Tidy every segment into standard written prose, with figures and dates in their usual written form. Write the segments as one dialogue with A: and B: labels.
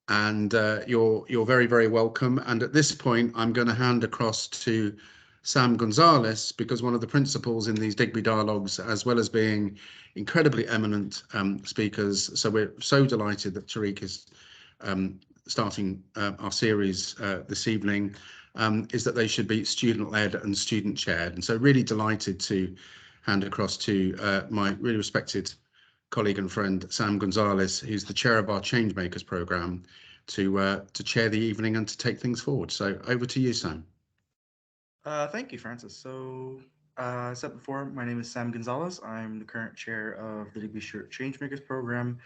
A: and you're very, very welcome. And at this point, I'm going to hand across to Sam Gonzalez, because one of the principals in these Digby Dialogues, as well as being incredibly eminent speakers, so we're so delighted that Tariq is starting our series this evening, is that they should be student-led and student-chaired. And so really delighted to hand across to my really respected colleague and friend, Sam Gonzalez, who's the chair of our Changemakers programme, to chair the evening and to take things forward. So over to you, Sam.
B: Thank you, Francis. So, as said before, my name is Sam Gonzalez. I'm the current chair of the Digby Stuart Changemakers program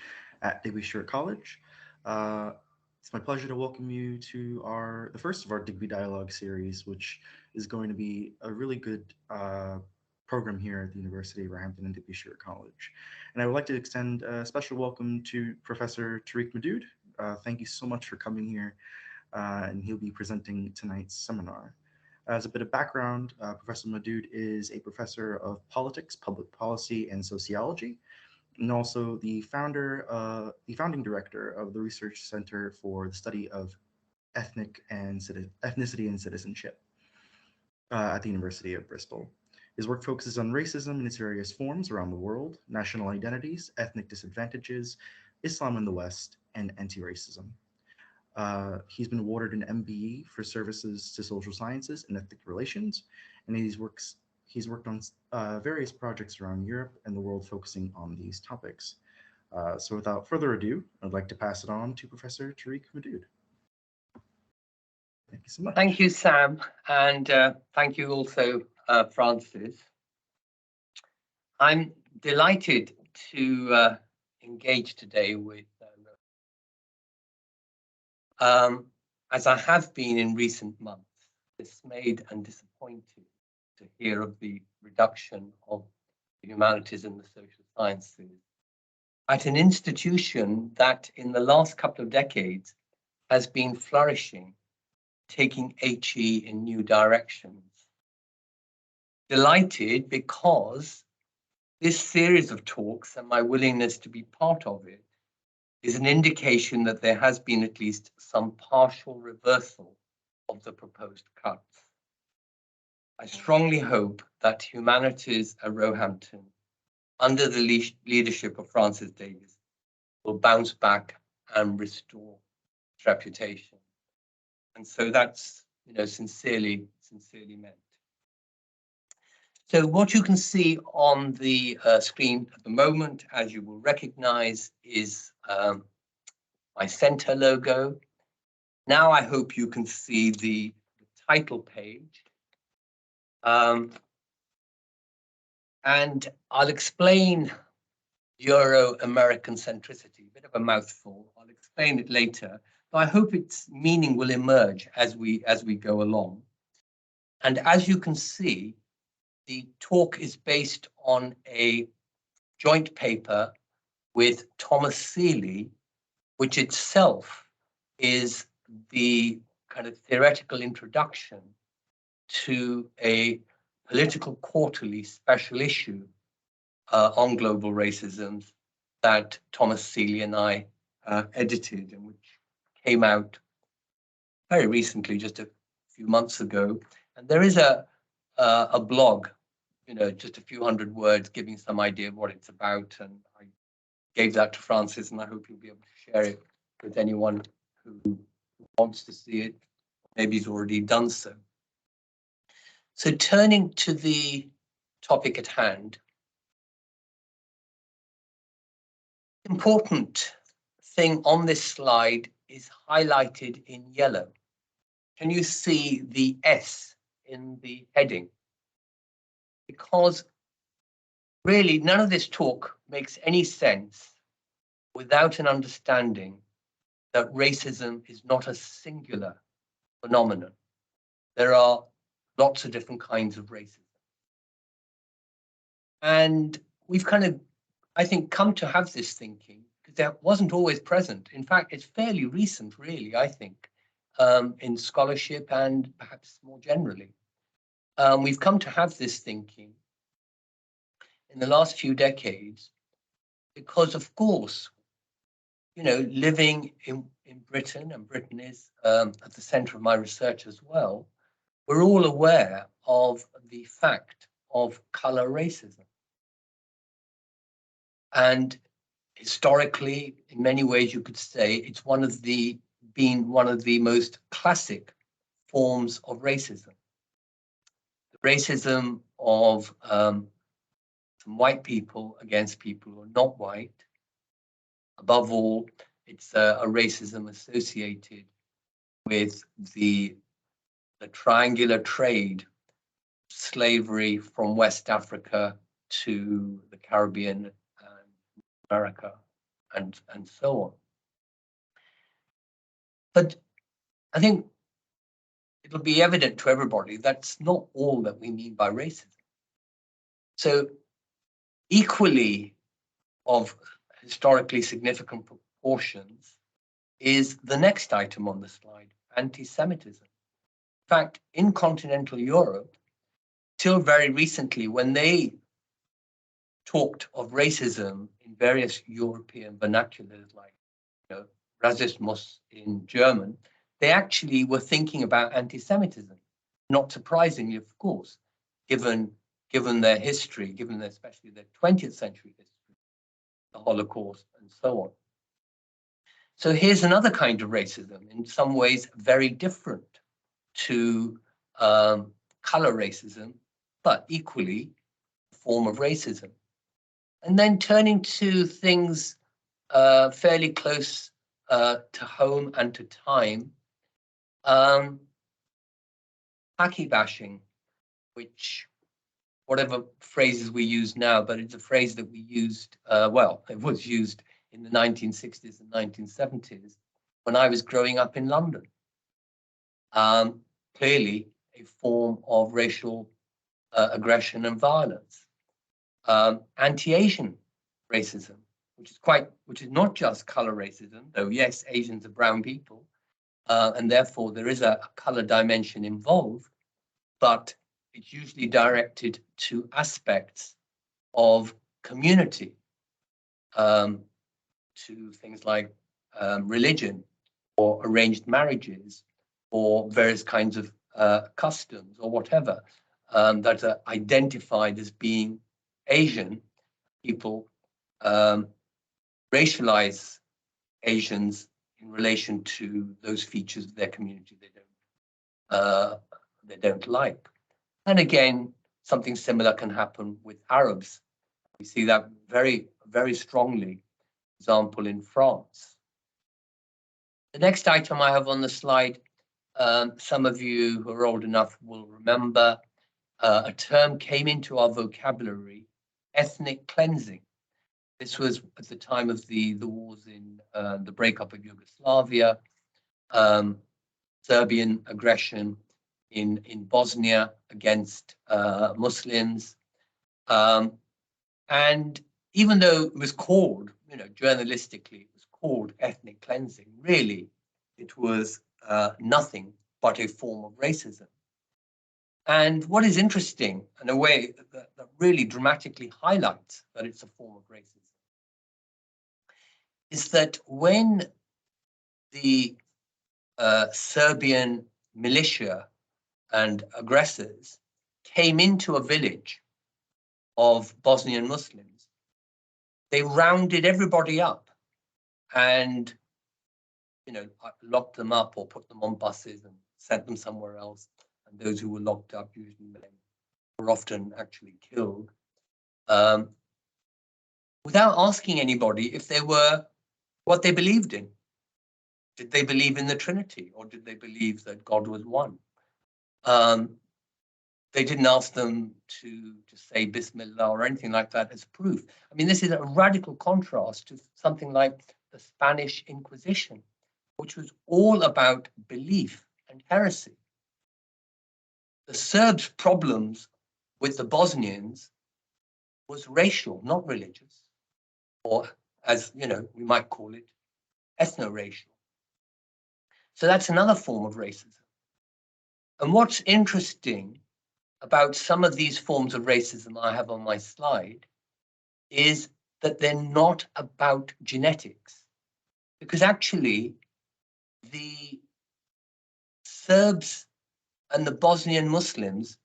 B: at Digby Stuart College. It's my pleasure to welcome you to the first of our Digby Dialogue series, which is going to be a really good program here at the University of Roehampton and Digby Stuart College. And I would like to extend a special welcome to Professor Tariq Madood. Thank you so much for coming here, and he'll be presenting tonight's seminar. As a bit of background, Professor Madood is a professor of politics, public policy, and sociology, and also the founding director of the Research Center for the Study of Ethnicity and Citizenship at the University of Bristol. His work focuses on racism in its various forms around the world, national identities, ethnic disadvantages, Islam in the West, and anti-racism. He's been awarded an MBE for services to social sciences and ethnic relations, and he's worked on various projects around Europe and the world focusing on these topics. So without further ado, I'd like to pass it on to Professor Tariq Madood. Thank you so much.
C: Thank you, Sam, and thank you also, Francis. I'm delighted to engage today with as I have been in recent months, dismayed and disappointed to hear of the reduction of the humanities and the social sciences at an institution that in the last couple of decades has been flourishing, taking HE in new directions. Delighted because this series of talks and my willingness to be part of it is an indication that there has been at least some partial reversal of the proposed cuts. I strongly hope that humanities at Roehampton, under the leadership of Francis Davis, will bounce back and restore its reputation. And so that's, sincerely meant. So what you can see on the screen at the moment, as you will recognize, is my center logo. Now I hope you can see the title page. And I'll explain Euro-American centricity, a bit of a mouthful. I'll explain it later, but I hope its meaning will emerge as we go along. And as you can see, the talk is based on a joint paper with Thomas Seeley, which itself is the kind of theoretical introduction to a political quarterly special issue on global racism that Thomas Seeley and I edited, and which came out very recently, just a few months ago. And there is a blog, just a few hundred words giving some idea of what it's about. And I gave that to Francis, and I hope you'll be able to share it with anyone who wants to see it. Maybe he's already done so. So turning to the topic at hand, the important thing on this slide is highlighted in yellow. Can you see the S in the heading? Because really none of this talk makes any sense without an understanding that racism is not a singular phenomenon. There are lots of different kinds of racism. And we've kind of, I think, come to have this thinking because that wasn't always present. In fact, it's fairly recent, really, I think, in scholarship and perhaps more generally. We've come to have this thinking in the last few decades because, of course, living in Britain, and Britain is at the centre of my research as well, we're all aware of the fact of colour racism. And historically, in many ways, you could say it's been one of the most classic forms of racism. The racism of some white people against people who are not white. Above all, it's a racism associated with the triangular trade, slavery from West Africa to the Caribbean and America, and so on. But I think it'll be evident to everybody that's not all that we mean by racism. So equally of historically significant proportions is the next item on the slide, anti-Semitism. In fact, in continental Europe, till very recently, when they talked of racism in various European vernaculars, like Rassismus in German, they actually were thinking about anti-Semitism. Not surprisingly, of course, given their history, given especially their 20th century history, the Holocaust and so on. So here's another kind of racism, in some ways very different to color racism, but equally a form of racism. And then turning to things fairly close to home and to time, haki bashing, which whatever phrases we use now, but it's a phrase that we used, well, it was used in the 1960s and 1970s when I was growing up in London. Clearly a form of racial aggression and violence. Anti-Asian racism, which is not just color racism, though yes, Asians are brown people, and therefore there is a color dimension involved, but it's usually directed to aspects of community, to things like religion or arranged marriages or various kinds of customs or whatever that are identified as being Asian. People racialize Asians in relation to those features of their community they don't like. And again, something similar can happen with Arabs. We see that very, very strongly, for example, in France. The next item I have on the slide, some of you who are old enough will remember a term came into our vocabulary, ethnic cleansing. This was at the time of the wars in the breakup of Yugoslavia, Serbian aggression in Bosnia against Muslims. And even though it was called, journalistically, it was called ethnic cleansing, really, it was nothing but a form of racism. And what is interesting, in a way that really dramatically highlights that it's a form of racism, is that when the Serbian militia and aggressors came into a village of Bosnian Muslims, they rounded everybody up and locked them up or put them on buses and sent them somewhere else. And those who were locked up, usually men, were often actually killed, without asking anybody if they were what they believed in. Did they believe in the Trinity, or did they believe that God was one? They didn't ask them to say Bismillah or anything like that as proof. I mean, this is a radical contrast to something like the Spanish Inquisition, which was all about belief and heresy. The Serbs' problems with the Bosnians was racial, not religious, or as we might call it, ethno-racial. So that's another form of racism. And what's interesting about some of these forms of racism I have on my slide is that they're not about genetics. because actually the Serbs and the Bosnian Muslims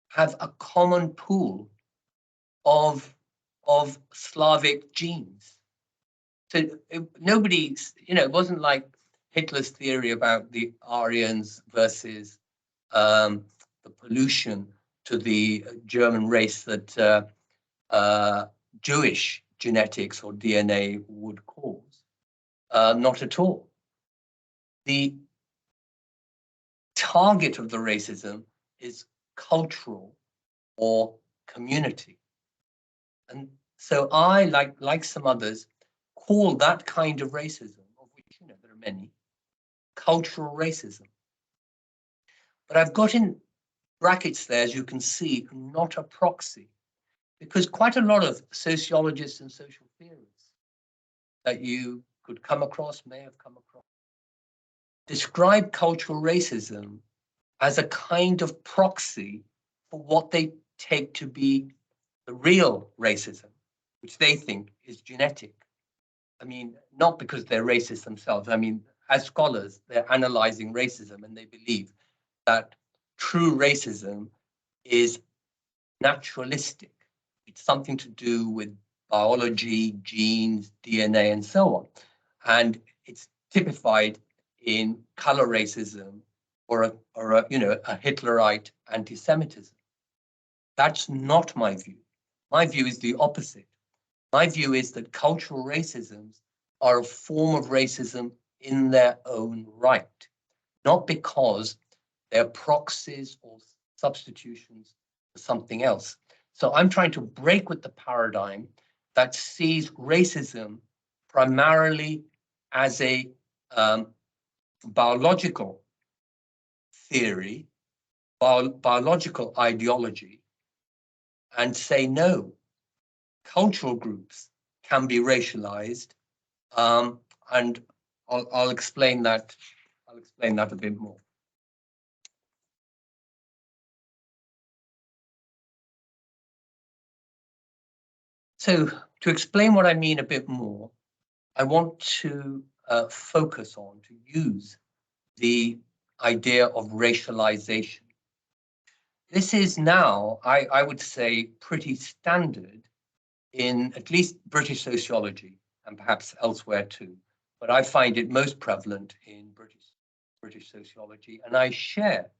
C: have a common pool of Slavic genes. So nobody's, it wasn't like Hitler's theory about the Aryans versus the pollution to the German race that Jewish genetics or DNA would cause. Not at all. The target of the racism is cultural or community. And so I, like some others, call that kind of racism, of which there are many, cultural racism. But I've got in brackets there, as you can see, not a proxy, because quite a lot of sociologists and social theorists that you could come across, may have come across, describe cultural racism as a kind of proxy for what they take to be the real racism, which they think is genetic. I mean, not because they're racist themselves. I mean, as scholars, they're analyzing racism and they believe that true racism is naturalistic. It's something to do with biology, genes, DNA, and so on. And it's typified in color racism or a Hitlerite anti-Semitism. That's not my view. My view is the opposite. My view is that cultural racisms are a form of racism in their own right, not because they're proxies or substitutions for something else. So I'm trying to break with the paradigm that sees racism primarily as a biological theory, biological ideology, and say no, cultural groups can be racialized, and I'll explain that. I'll explain that a bit more. So to explain what I mean a bit more, I want to focus on, to use the idea of racialization. This is now, I would say, pretty standard in at least British sociology and perhaps elsewhere too. But I find it most prevalent in British sociology, and I share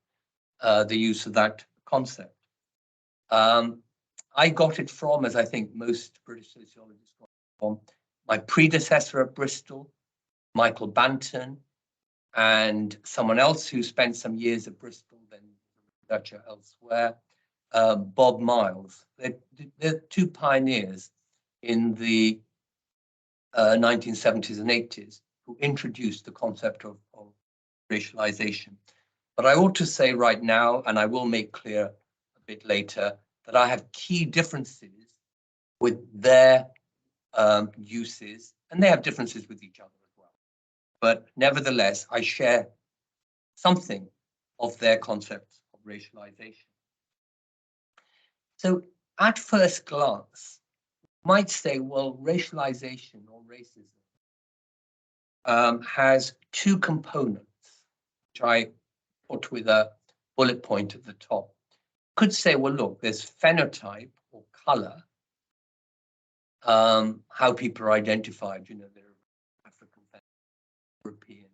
C: the use of that concept. I got it from, as I think most British sociologists got it from, my predecessor at Bristol, Michael Banton, and someone else who spent some years at Bristol, then researcher elsewhere, Bob Miles. They're two pioneers in the 1970s and 80s who introduced the concept of racialization. But I ought to say right now, and I will make clear a bit later, that I have key differences with their uses, and they have differences with each other as well. But nevertheless, I share something of their concepts of racialization. So at first glance, you might say, well, racialization or racism has two components, which I put with a bullet point at the top. Could say, well, look, there's phenotype or color, how people are identified, they're African, European,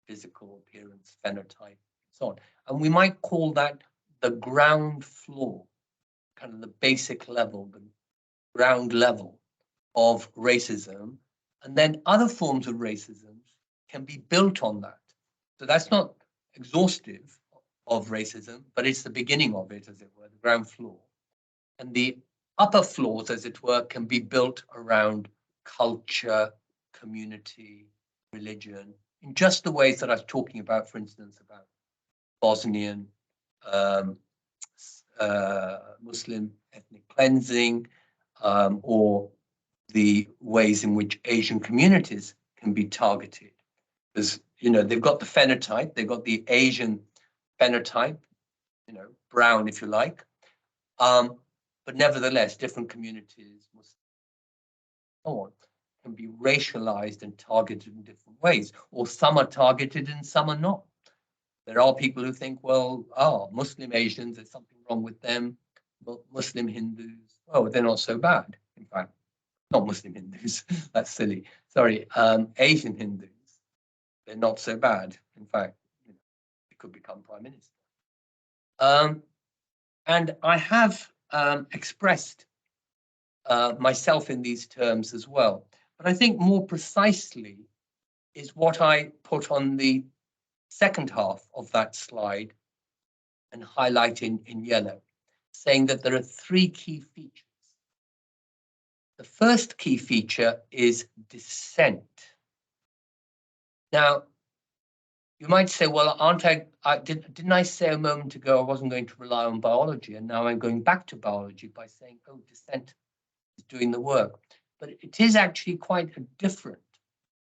C: physical appearance, phenotype, and so on. And we might call that the ground floor, kind of the basic level, the ground level of racism. And then other forms of racism can be built on that. So that's not exhaustive of racism, but it's the beginning of it, as it were, the ground floor. And the upper floors, as it were, can be built around culture, community, religion, in just the ways that I was talking about, for instance, about Bosnian Muslim ethnic cleansing, or the ways in which Asian communities can be targeted. There's, they've got the phenotype, they've got the Asian phenotype, brown if you like, but nevertheless, different communities, so on, can be racialized and targeted in different ways, or some are targeted and some are not. There are people who think, well, Muslim Asians, there's something wrong with them. But Muslim Hindus, oh, they're not so bad. In fact, not Muslim Hindus, that's silly. Sorry, Asian Hindus, they're not so bad. In fact, they could become prime minister. And I have expressed myself in these terms as well. But I think more precisely is what I put on the second half of that slide and highlight in yellow, saying that there are three key features. The first key feature is dissent. Now, you might say, well, didn't I say a moment ago I wasn't going to rely on biology, and now I'm going back to biology by saying, oh, dissent is doing the work. But it is actually quite a different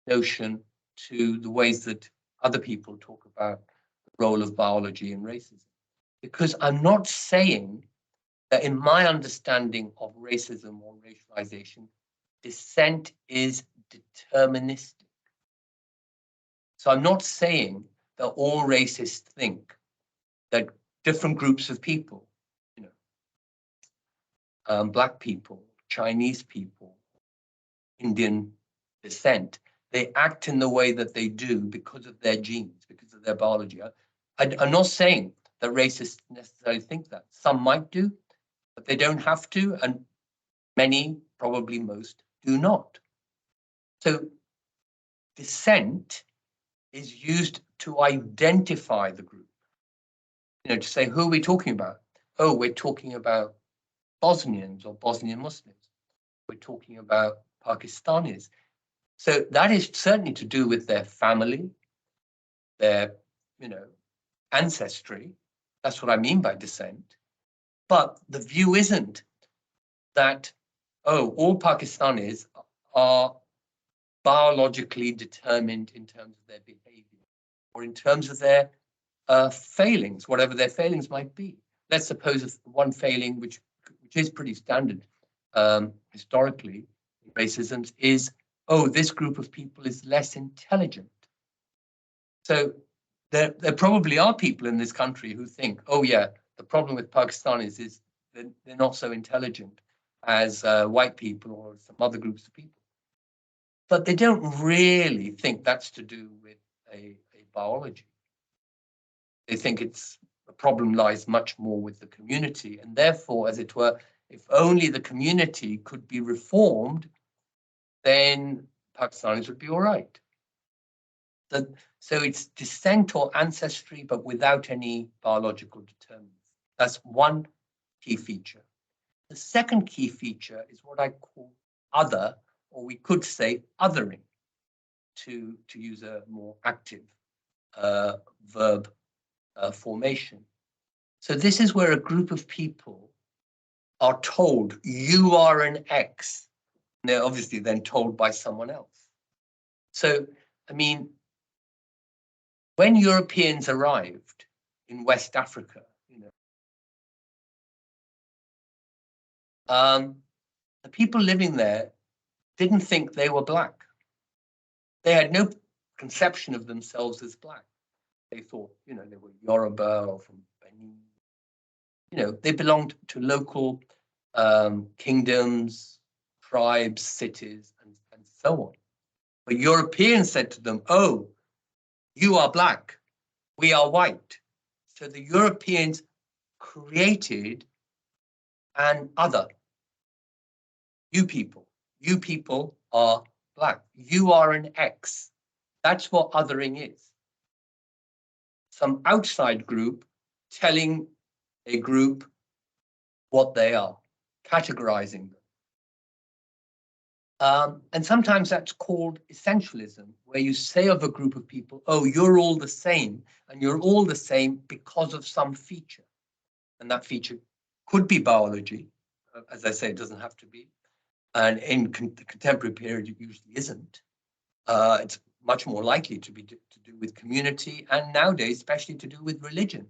C: notion to the ways that other people talk about the role of biology in racism. Because I'm not saying that in my understanding of racism or racialization, dissent is deterministic. So I'm not saying that all racists think that different groups of people, Black people, Chinese people, Indian descent, they act in the way that they do because of their genes, because of their biology. I'm not saying that racists necessarily think that. Some might do, but they don't have to, and many, probably most, do not. So dissent is used to identify the group. To say, who are we talking about? Oh, we're talking about Bosnians or Bosnian Muslims. We're talking about Pakistanis. So that is certainly to do with their family, their, ancestry. That's what I mean by dissent. But the view isn't that, all Pakistanis are biologically determined in terms of their behavior or in terms of their failings, whatever their failings might be. Let's suppose one failing, which is pretty standard historically in racism, is, this group of people is less intelligent. So there probably are people in this country who think, the problem with Pakistanis is they're not so intelligent as white people or some other groups of people. But they don't really think that's to do with a biology. They think the problem lies much more with the community. And therefore, as it were, if only the community could be reformed, then Pakistanis would be all right. So it's descent or ancestry, but without any biological determinants. That's one key feature. The second key feature is what I call other, or we could say othering, to use a more active verb formation. So this is where a group of people are told, you are an X. And they're obviously then told by someone else. So, when Europeans arrived in West Africa, the people living there didn't think they were Black. They had no conception of themselves as Black. They thought, they were Yoruba or from Benin. They belonged to local kingdoms, tribes, cities, and so on. But Europeans said to them, you are Black, we are white. So the Europeans created an other. You people are Black. You are an X. That's what othering is. Some outside group telling a group what they are, categorizing them. And sometimes that's called essentialism, where you say of a group of people, you're all the same, and you're all the same because of some feature. And that feature could be biology. As I say, it doesn't have to be. And in the contemporary period, it usually isn't. It's much more likely to be to do with community, and nowadays, especially to do with religion.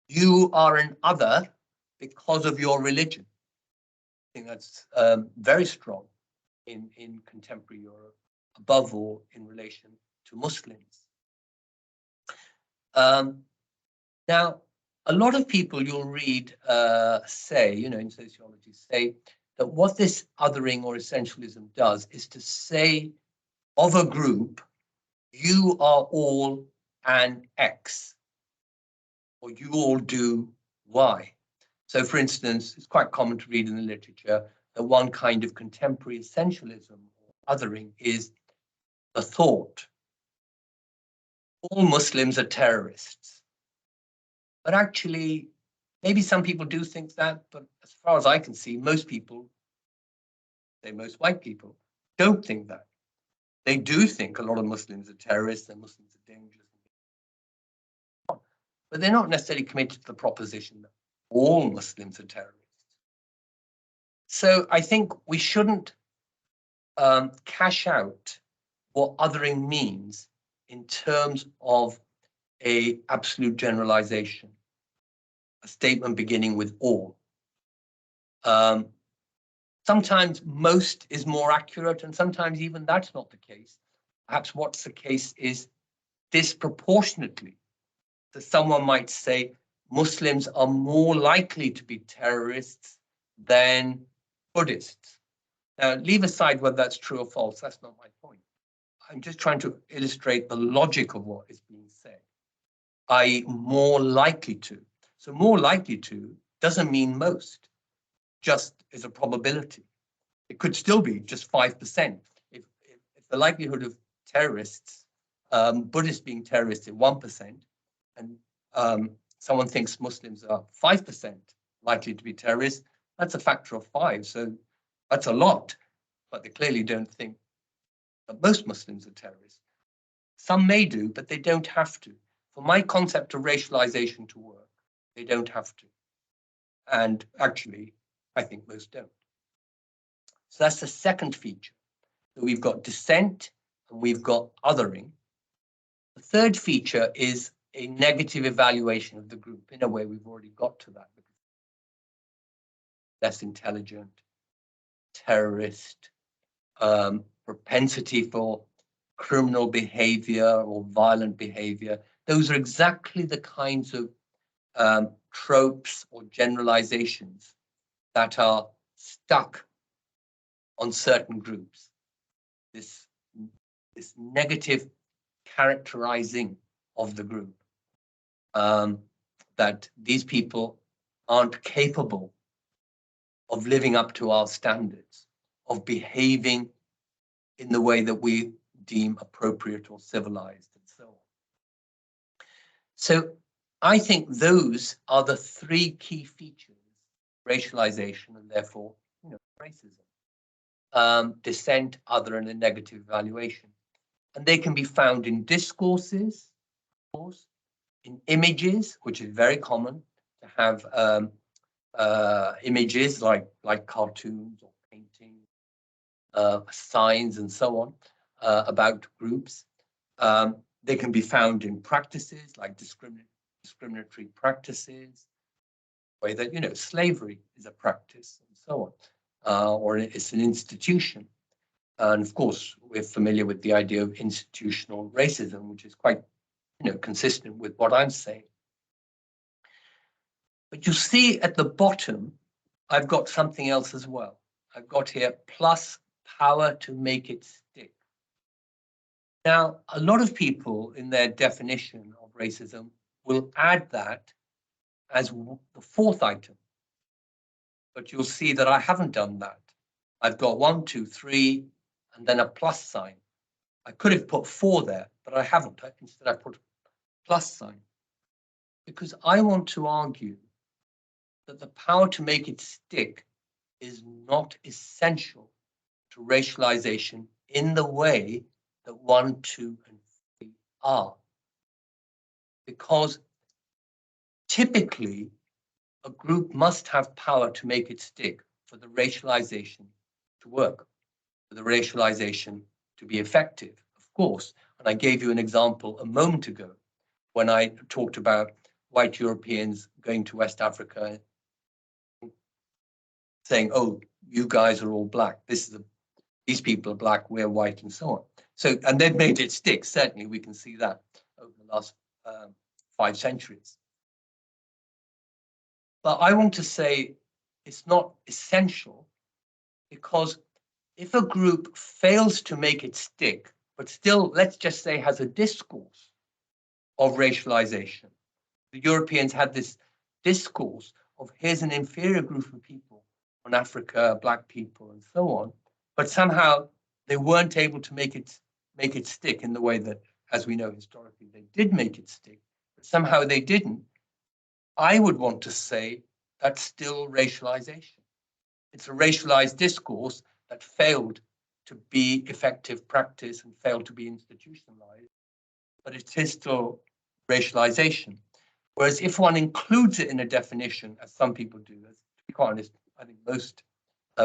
C: You are an other because of your religion. I think that's very strong. in contemporary Europe, above all in relation to Muslims. Now, a lot of people you'll read say, in sociology, say that what this othering or essentialism does is to say of a group, you are all an X, or you all do Y. So, for instance, it's quite common to read in the literature that one kind of contemporary essentialism or othering is the thought, all Muslims are terrorists. But actually, maybe some people do think that, but as far as I can see, most people, say most white people, don't think that. They do think a lot of Muslims are terrorists and Muslims are dangerous. But they're not necessarily committed to the proposition that all Muslims are terrorists. So I think we shouldn't cash out what othering means in terms of a absolute generalization, a statement beginning with all. Sometimes most is more accurate, and sometimes even that's not the case. Perhaps what's the case is disproportionately. So someone might say Muslims are more likely to be terrorists than Buddhists. Now, leave aside whether that's true or false. That's not my point. I'm just trying to illustrate the logic of what is being said, i.e. more likely to. So more likely to doesn't mean most, just is a probability. It could still be just 5%. If the likelihood of terrorists, Buddhists being terrorists is 1%, and someone thinks Muslims are 5% likely to be terrorists, that's a factor of 5. So that's a lot, but they clearly don't think that most Muslims are terrorists. Some may do, but they don't have to. For my concept of racialization to work, they don't have to. And actually, I think most don't. So that's the second feature. So we've got dissent and we've got othering. The third feature is a negative evaluation of the group. In a way, we've already got to that. Less intelligent, terrorist, propensity for criminal behavior or violent behavior. Those are exactly the kinds of tropes or generalizations that are stuck on certain groups. This negative characterizing of the group, that these people aren't capable of living up to our standards, of behaving in the way that we deem appropriate or civilized, and so on. So I think those are the three key features, racialization and therefore, racism, dissent, other, and a negative evaluation. And they can be found in discourses, of course, in images, which is very common to have images like cartoons or paintings, signs and so on about groups. They can be found in practices like discriminatory practices, way that slavery is a practice and so on, or it's an institution. And of course, we're familiar with the idea of institutional racism, which is quite consistent with what I'm saying. But you see at the bottom, I've got something else as well. I've got here plus power to make it stick. Now, a lot of people in their definition of racism will add that as the fourth item. But you'll see that I haven't done that. I've got 1, 2, 3, and then a plus sign. I could have put 4 there, but I haven't. Instead, I put a plus sign. Because I want to argue that the power to make it stick is not essential to racialization in the way that 1, 2, and 3 are. Because typically, a group must have power to make it stick for the racialization to work, for the racialization to be effective, of course. And I gave you an example a moment ago when I talked about white Europeans going to West Africa saying, oh, you guys are all black. This is these people are black, we're white, and so on. So, and they've made it stick. Certainly, we can see that over the last 5 centuries. But I want to say it's not essential, because if a group fails to make it stick, but still, let's just say, has a discourse of racialization. The Europeans had this discourse of here's an inferior group of people on Africa, black people, and so on, but somehow they weren't able to make it stick in the way that, as we know historically, they did make it stick, but somehow they didn't. I would want to say that's still racialization. It's a racialized discourse that failed to be effective practice and failed to be institutionalized, but it is still racialization. Whereas if one includes it in a definition, as some people do, as to be quite honest, I think most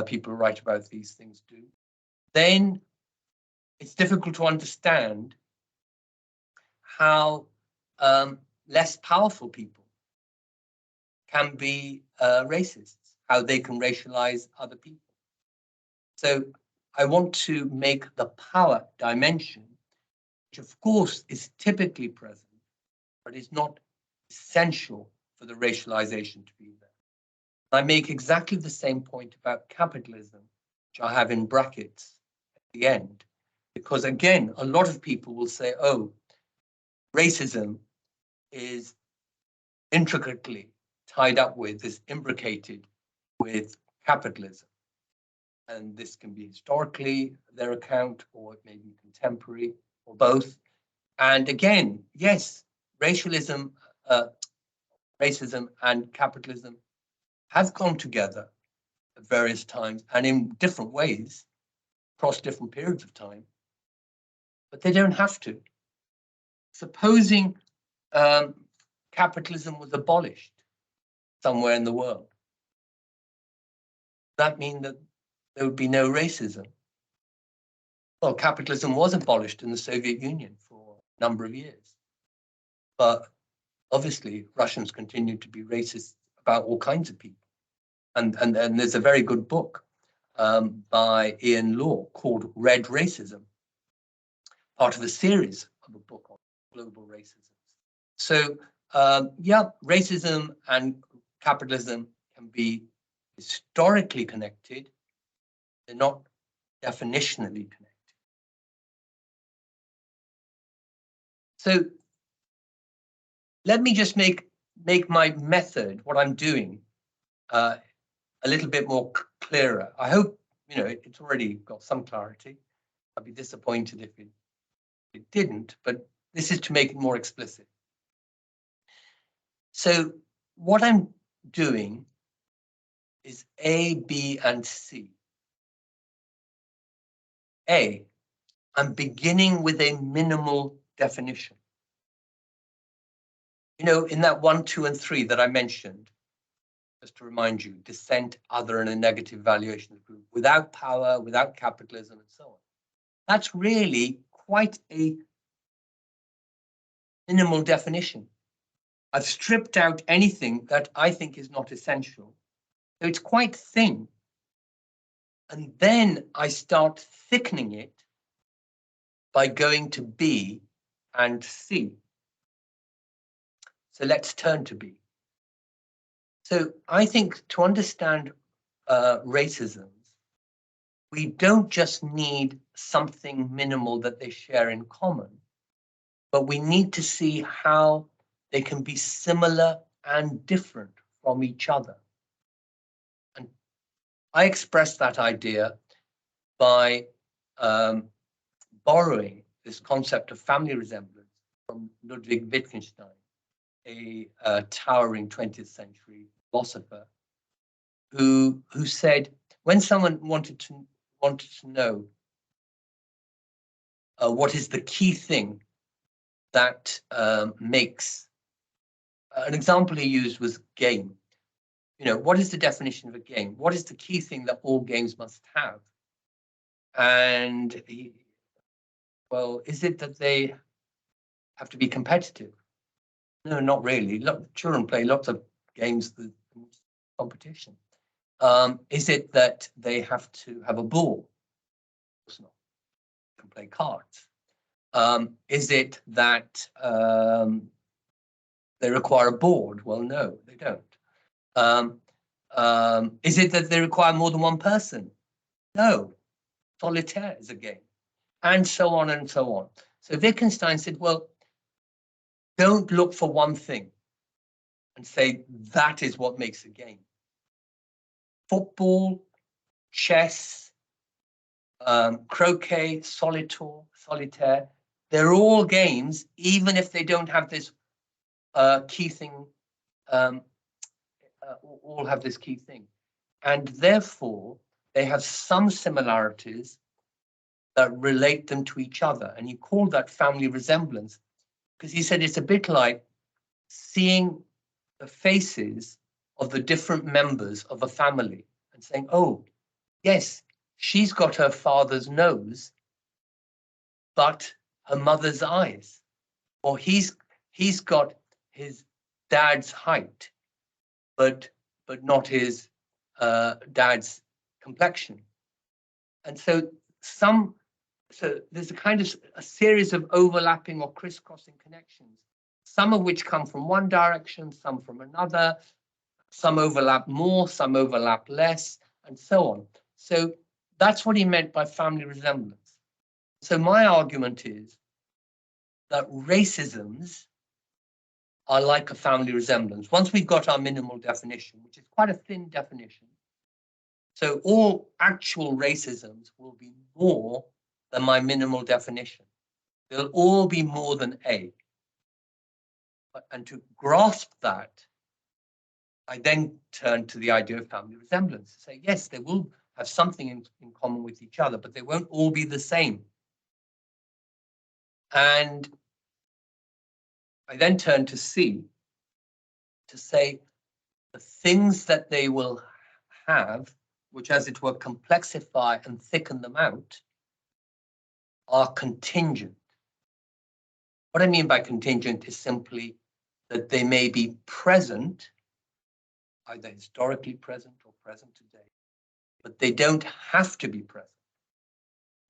C: people who write about these things do, then it's difficult to understand how less powerful people can be racists, how they can racialize other people. So I want to make the power dimension, which of course is typically present, but is not essential for the racialization to be there. I make exactly the same point about capitalism, which I have in brackets at the end, because again, a lot of people will say, oh, racism is intricately tied up with, is imbricated with capitalism. And this can be historically their account, or it may be contemporary, or both. And again, yes, racism and capitalism have gone together at various times and in different ways across different periods of time, but they don't have to. Supposing capitalism was abolished somewhere in the world, that mean that there would be no racism? Well, capitalism was abolished in the Soviet Union for a number of years, but obviously Russians continued to be racist about all kinds of people. And there's a very good book by Ian Law called Red Racism, part of a series of a book on global racism. So yeah, racism and capitalism can be historically connected. They're not definitionally connected. So let me just make my method, what I'm doing, a little bit more clearer. I hope it's already got some clarity. I'd be disappointed if it didn't, but this is to make it more explicit. So what I'm doing is A, B, and C. A, I'm beginning with a minimal definition. In that 1, 2, and 3 that I mentioned, just to remind you, dissent, other, and a negative valuation of the group, without power, without capitalism, and so on. That's really quite a minimal definition. I've stripped out anything that I think is not essential. So it's quite thin. And then I start thickening it by going to B and C. So let's turn to B. So I think to understand racism, we don't just need something minimal that they share in common, but we need to see how they can be similar and different from each other. And I express that idea by borrowing this concept of family resemblance from Ludwig Wittgenstein, a towering 20th century philosopher, who said when someone wanted to know what is the key thing that makes, an example he used was game. What is the definition of a game? What is the key thing that all games must have? And is it that they have to be competitive? No, not really. Look, children play lots of games with competition. Is it that they have to have a ball? course not. You can play cards. Is it that they require a board? Well, no, they don't. Is it that they require more than one person? No, solitaire is a game, and so on and so on. So Wittgenstein said, well, don't look for one thing and say that is what makes a game. Football, chess, croquet, solitaire, they're all games, even if they don't have this key thing, all have this key thing. And therefore, they have some similarities that relate them to each other. And he called that family resemblance, because he said it's a bit like seeing the faces of the different members of a family and saying, oh, yes, she's got her father's nose, but her mother's eyes. Or he's got his dad's height, but not his dad's complexion. And so there's a kind of a series of overlapping or crisscrossing connections, some of which come from one direction, some from another, some overlap more, some overlap less, and so on. So that's what he meant by family resemblance. So my argument is that racisms are like a family resemblance. Once we've got our minimal definition, which is quite a thin definition, so all actual racisms will be more than my minimal definition. They'll all be more than A. And to grasp that, I then turn to the idea of family resemblance. Say, yes, they will have something in common with each other, but they won't all be the same. And I then turn to C, to say the things that they will have, which as it were complexify and thicken them out, are contingent. What I mean by contingent is simply that they may be present, either historically present or present today, but they don't have to be present.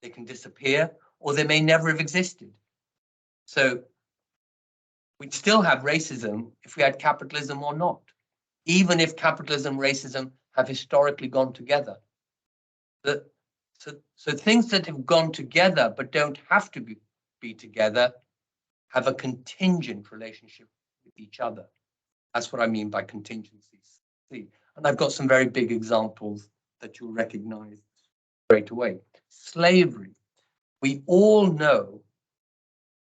C: They can disappear, or they may never have existed. So we'd still have racism if we had capitalism or not, even if capitalism and racism have historically gone together. So things that have gone together but don't have to be together have a contingent relationship with each other. That's what I mean by contingencies. And I've got some very big examples that you'll recognize straight away. Slavery. We all know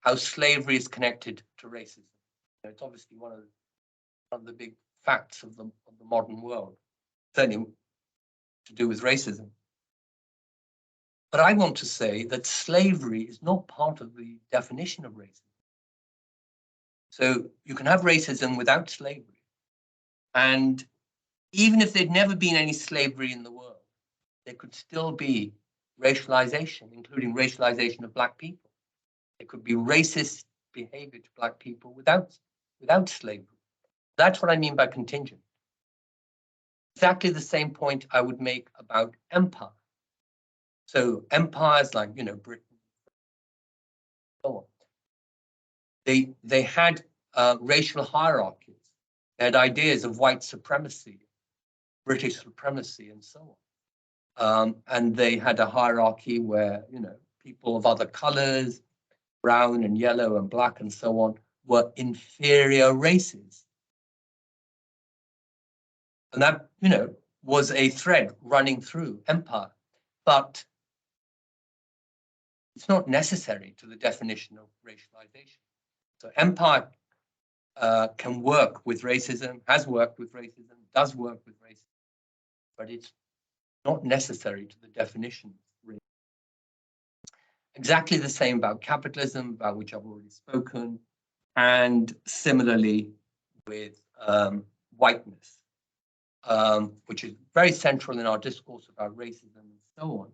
C: how slavery is connected to racism. It's obviously one of the big facts of the modern world, certainly to do with racism. But I want to say that slavery is not part of the definition of racism. So you can have racism without slavery. And even if there'd never been any slavery in the world, there could still be racialization, including racialization of Black people. There could be racist behavior to Black people without slavery. That's what I mean by contingent. Exactly the same point I would make about empire. So empires like, Britain, so on. They had racial hierarchies. They had ideas of white supremacy, British supremacy, and so on. And they had a hierarchy where, people of other colors, brown and yellow and black and so on, were inferior races. And that, was a thread running through empire. But it's not necessary to the definition of racialization. So empire can work with racism, has worked with racism, does work with racism, but it's not necessary to the definition of racism. Exactly the same about capitalism, about which I've already spoken, and similarly with whiteness, which is very central in our discourse about racism and so on.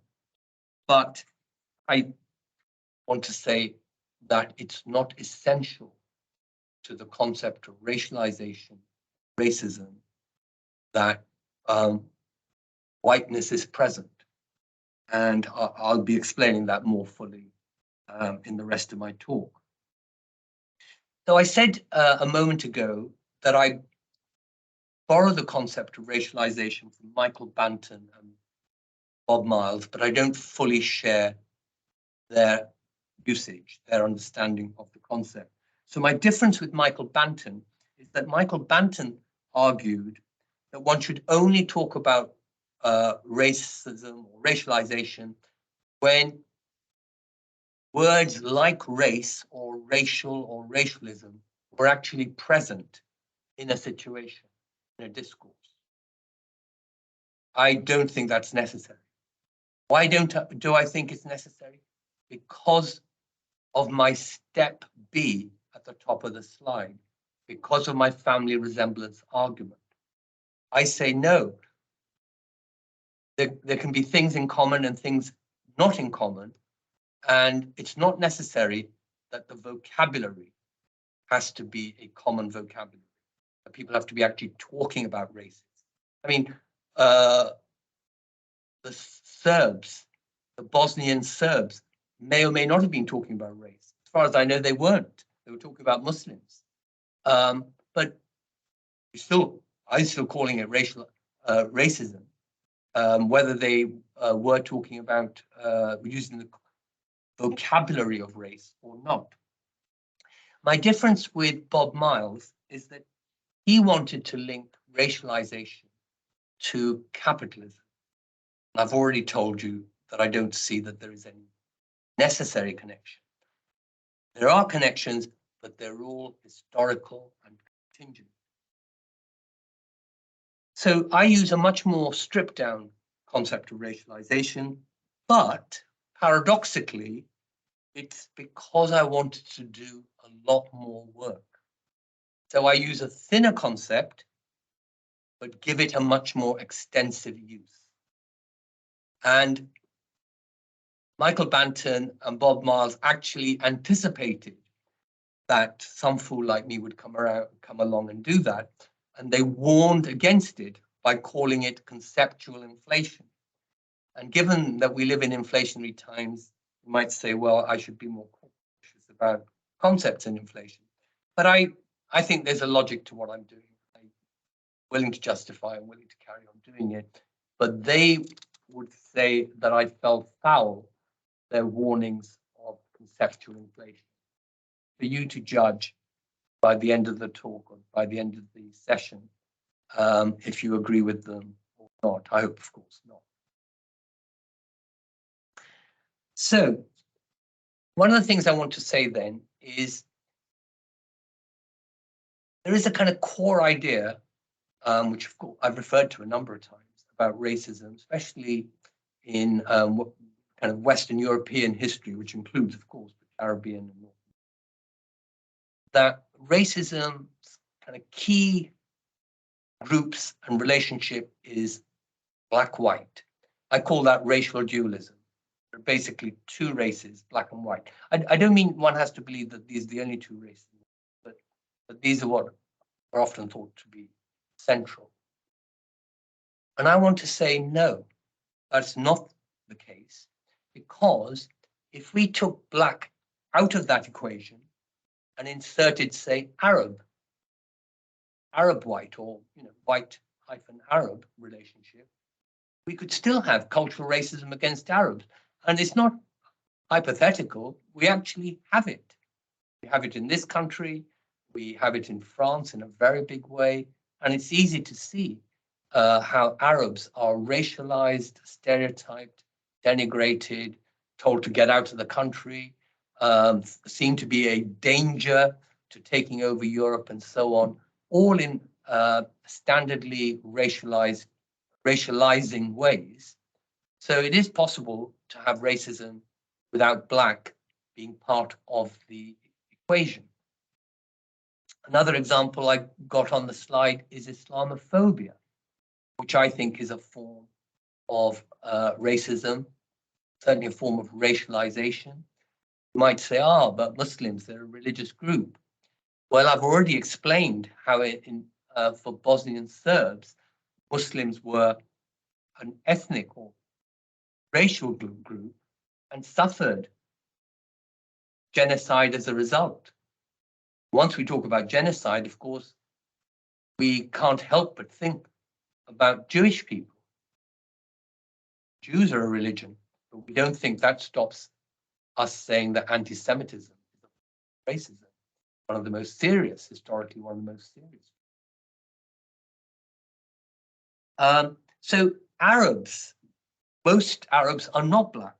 C: But I want to say that it's not essential to the concept of racialization, racism, that whiteness is present. And I'll be explaining that more fully in the rest of my talk. So I said a moment ago that I borrow the concept of racialization from Michael Banton and Bob Miles, but I don't fully share their usage, their understanding of the concept. So my difference with Michael Banton is that Michael Banton argued that one should only talk about racism or racialization when words like race or racial or racialism were actually present in a situation, in a discourse. I don't think that's necessary. Why do I think it's necessary? Because of my step B at the top of the slide, because of my family resemblance argument. I say no. There can be things in common and things not in common, and it's not necessary that the vocabulary has to be a common vocabulary. That people have to be actually talking about races. I mean, the Serbs, the Bosnian Serbs, may or may not have been talking about race. As far as I know, they weren't. They were talking about Muslims. But I'm still calling it racism. Whether they were talking about using the vocabulary of race or not. My difference with Bob Miles is that he wanted to link racialization to capitalism. And I've already told you that I don't see that there is any necessary connection. There are connections, but they're all historical and contingent. So I use a much more stripped down concept of racialization, but paradoxically, it's because I wanted to do a lot more work. So I use a thinner concept, but give it a much more extensive use. And Michael Banton and Bob Miles actually anticipated that some fool like me would come along and do that. And they warned against it by calling it conceptual inflation. And given that we live in inflationary times, you might say, well, I should be more cautious about concepts in inflation. But I think there's a logic to what I'm doing. I'm willing to justify, I'm willing to carry on doing it. But they would say that I fell foul their warnings of conceptual inflation. For you to judge by the end of the talk or by the end of the session, if you agree with them or not. I hope, of course, not. So one of the things I want to say then is there is a kind of core idea, which of course I've referred to a number of times, about racism, especially in kind of Western European history, which includes, of course, the Caribbean and North. That racism's kind of key groups and relationship is black-white. I call that racial dualism. There are basically two races, black and white. I don't mean one has to believe that these are the only two races, but these are what are often thought to be central. And I want to say, no, that's not the case, because if we took black out of that equation and inserted, say, Arab white, or white hyphen Arab relationship, we could still have cultural racism against Arabs. And it's not hypothetical, we actually have it. We have it in this country, we have it in France in a very big way, and it's easy to see how Arabs are racialized, stereotyped, denigrated, told to get out of the country, seen to be a danger to taking over Europe and so on, all in standardly racializing ways. So it is possible to have racism without black being part of the equation. Another example I got on the slide is Islamophobia, which I think is a form of racism, certainly a form of racialization. You might say, but Muslims, they're a religious group. Well, I've already explained how for Bosnian Serbs, Muslims were an ethnic or racial group and suffered genocide as a result. Once we talk about genocide, of course, we can't help but think about Jewish people. Jews are a religion, but we don't think that stops us saying that anti-Semitism is racism, one of the most serious, historically one of the most serious. So Arabs, most Arabs are not black.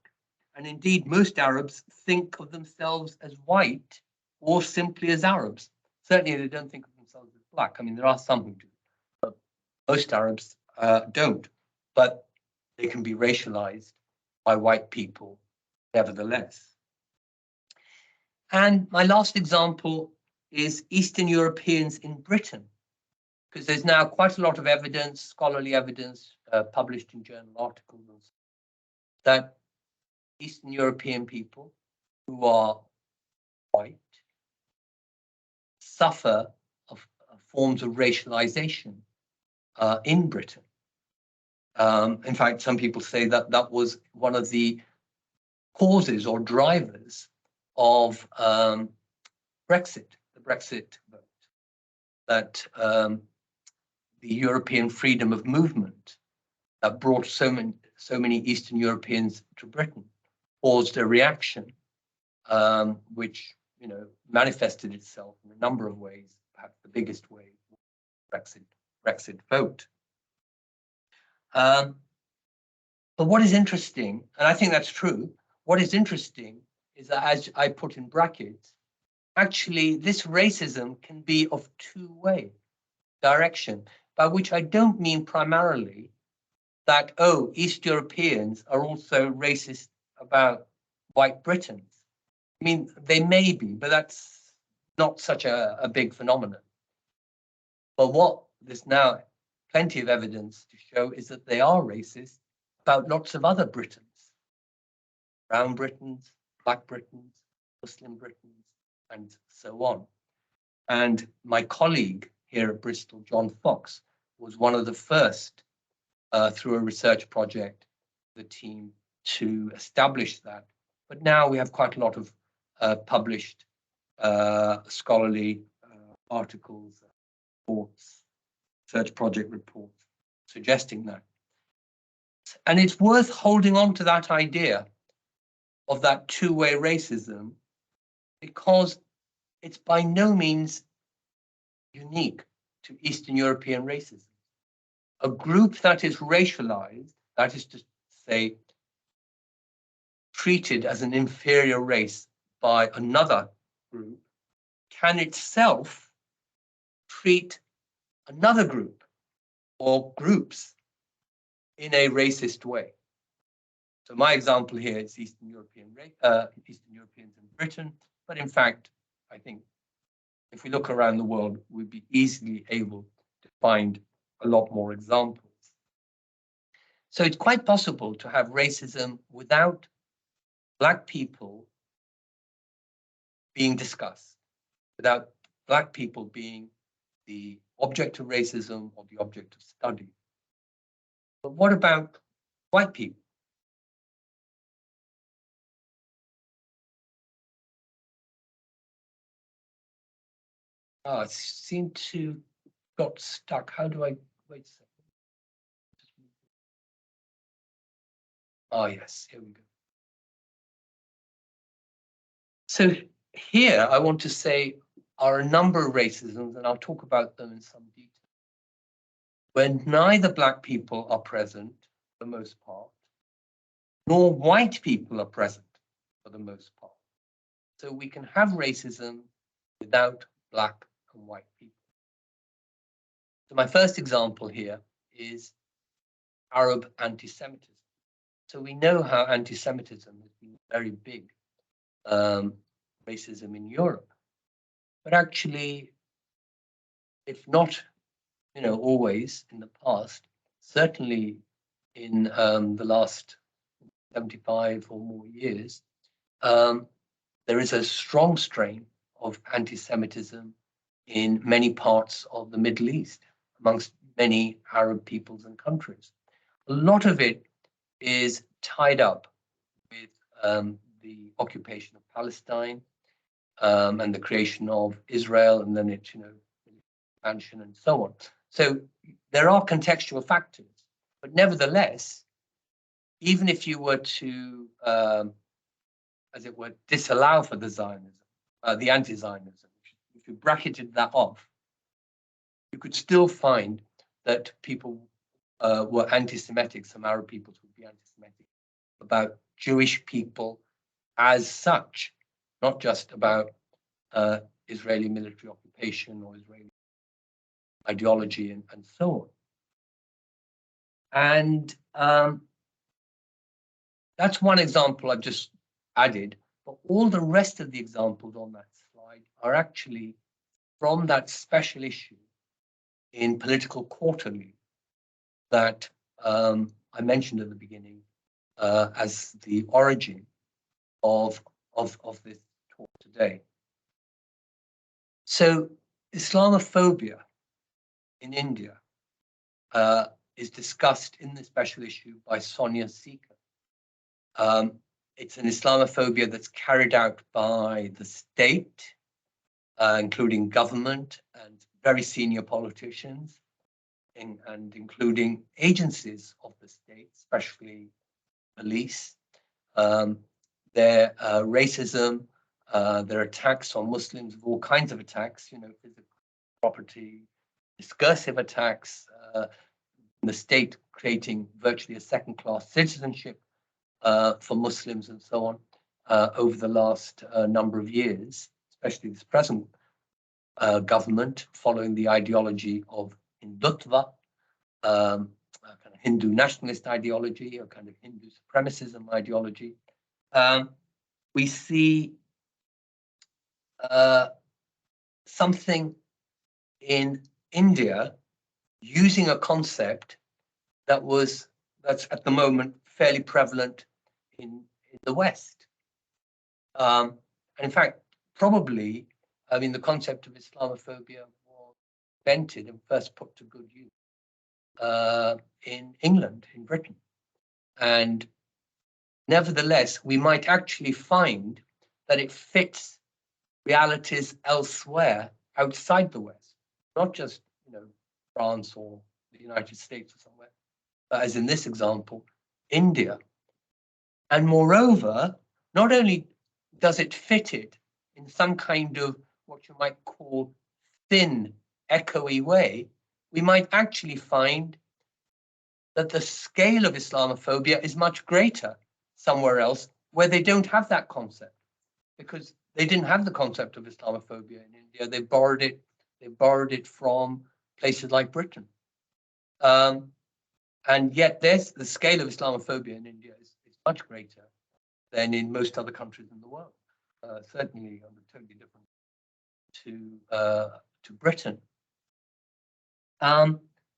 C: And indeed, most Arabs think of themselves as white or simply as Arabs. Certainly, they don't think of themselves as black. I mean, there are some who do, but most Arabs don't. But they can be racialized by white people, nevertheless. And my last example is Eastern Europeans in Britain, because there's now quite a lot of evidence, scholarly evidence, published in journal articles, that Eastern European people who are white suffer of forms of racialization in Britain. In fact, some people say that that was one of the causes or drivers of Brexit, the Brexit vote, that the European freedom of movement that brought so many Eastern Europeans to Britain caused a reaction, which manifested itself in a number of ways. Perhaps the biggest way, Brexit vote. But what is interesting, and I think that's true, what is interesting is that, as I put in brackets, actually this racism can be of two-way direction, by which I don't mean primarily that, oh, East Europeans are also racist about white Britons. I mean, they may be, but that's not such a big phenomenon. But what there's now plenty of evidence to show is that they are racist about lots of other Britons, brown Britons, black Britons, Muslim Britons, and so on. And my colleague here at Bristol, John Fox, was one of the first through a research project, the team to establish that. But now we have quite a lot of published scholarly articles, reports, research project reports suggesting that. And it's worth holding on to that idea of that two-way racism, because it's by no means unique to Eastern European racism. A group that is racialized, that is to say, treated as an inferior race by another group, can itself treat another group or groups in a racist way. So my example here is Eastern Europeans in Britain, but in fact, I think if we look around the world, we'd be easily able to find a lot more examples. So it's quite possible to have racism without Black people being discussed, without Black people being the object of racism or the object of study. But what about white people? Oh, it seemed to got stuck. How do I, wait a second. Oh, yes, here we go. So here I want to say are a number of racisms, and I'll talk about them in some detail, when neither Black people are present for the most part, nor white people are present for the most part. So we can have racism without Black and white people. So my first example here is Arab anti-Semitism. So we know how anti-Semitism has been very big racism in Europe, but actually, if not, always in the past, certainly in the last 75 or more years, there is a strong strain of anti-Semitism in many parts of the Middle East, amongst many Arab peoples and countries. A lot of it is tied up with the occupation of Palestine and the creation of Israel, and then its, expansion and so on. So there are contextual factors, but nevertheless, even if you were to, as it were, disallow for the Zionism, the anti-Zionism, if you bracketed that off, you could still find that people were anti-Semitic. Some Arab peoples would be anti-Semitic about Jewish people as such, not just about Israeli military occupation or Israeli ideology and so on. And that's one example I've just added, but all the rest of the examples on that slide are actually from that special issue in Political Quarterly that I mentioned at the beginning as the origin of this talk today. So Islamophobia in India is discussed in the special issue by Sonia Seeker. It's an Islamophobia that's carried out by the state, including government and very senior politicians, and including agencies of the state, especially police. Their racism, their attacks on Muslims, all kinds of attacks, physical property, discursive attacks, the state creating virtually a second-class citizenship for Muslims and so on over the last number of years, especially this present government following the ideology of Hindutva, a kind of Hindu nationalist ideology, a kind of Hindu supremacism ideology. We see something in India using a concept that's at the moment fairly prevalent in the West. And in fact, probably, the concept of Islamophobia was invented and first put to good use in England, in Britain. And nevertheless, we might actually find that it fits realities elsewhere outside the West, not just, France or the United States or somewhere, but as in this example, India. And moreover, not only does it fit it in some kind of what you might call thin, echoey way, we might actually find that the scale of Islamophobia is much greater somewhere else where they don't have that concept, because they didn't have the concept of Islamophobia in India. They borrowed it from places like Britain. And yet the scale of Islamophobia in India is much greater than in most other countries in the world, certainly totally different to Britain.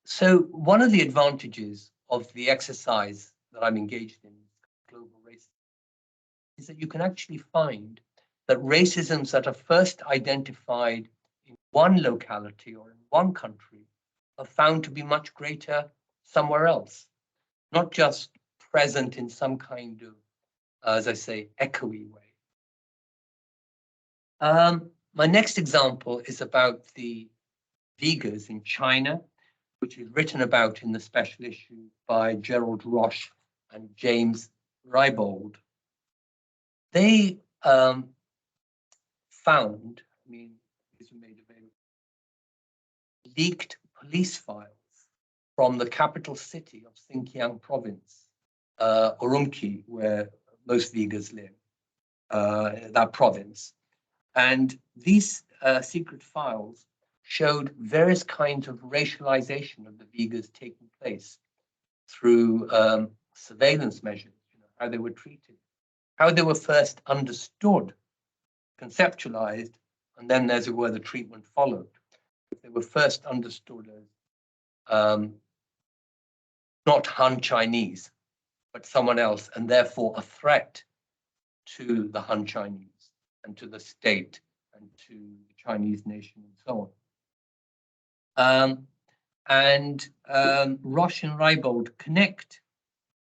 C: So one of the advantages of the exercise that I'm engaged in, global racism, is that you can actually find that racisms that are first identified in one locality or in one country are found to be much greater somewhere else, not just present in some kind of, as I say, echoey way. My next example is about the Uyghurs in China, which is written about in the special issue by Gerald Roche and James Rybold. They found, these were made available, leaked police files from the capital city of Xinjiang province, Urumqi, where most Uyghurs live, that province. And these secret files showed various kinds of racialization of the Uyghurs taking place through surveillance measures, how they were treated, how they were first understood, conceptualized, and then, as it were, the treatment followed. They were first understood as not Han Chinese, but someone else, and therefore a threat to the Han Chinese and to the state and to the Chinese nation and so on. Roche and Rybold connect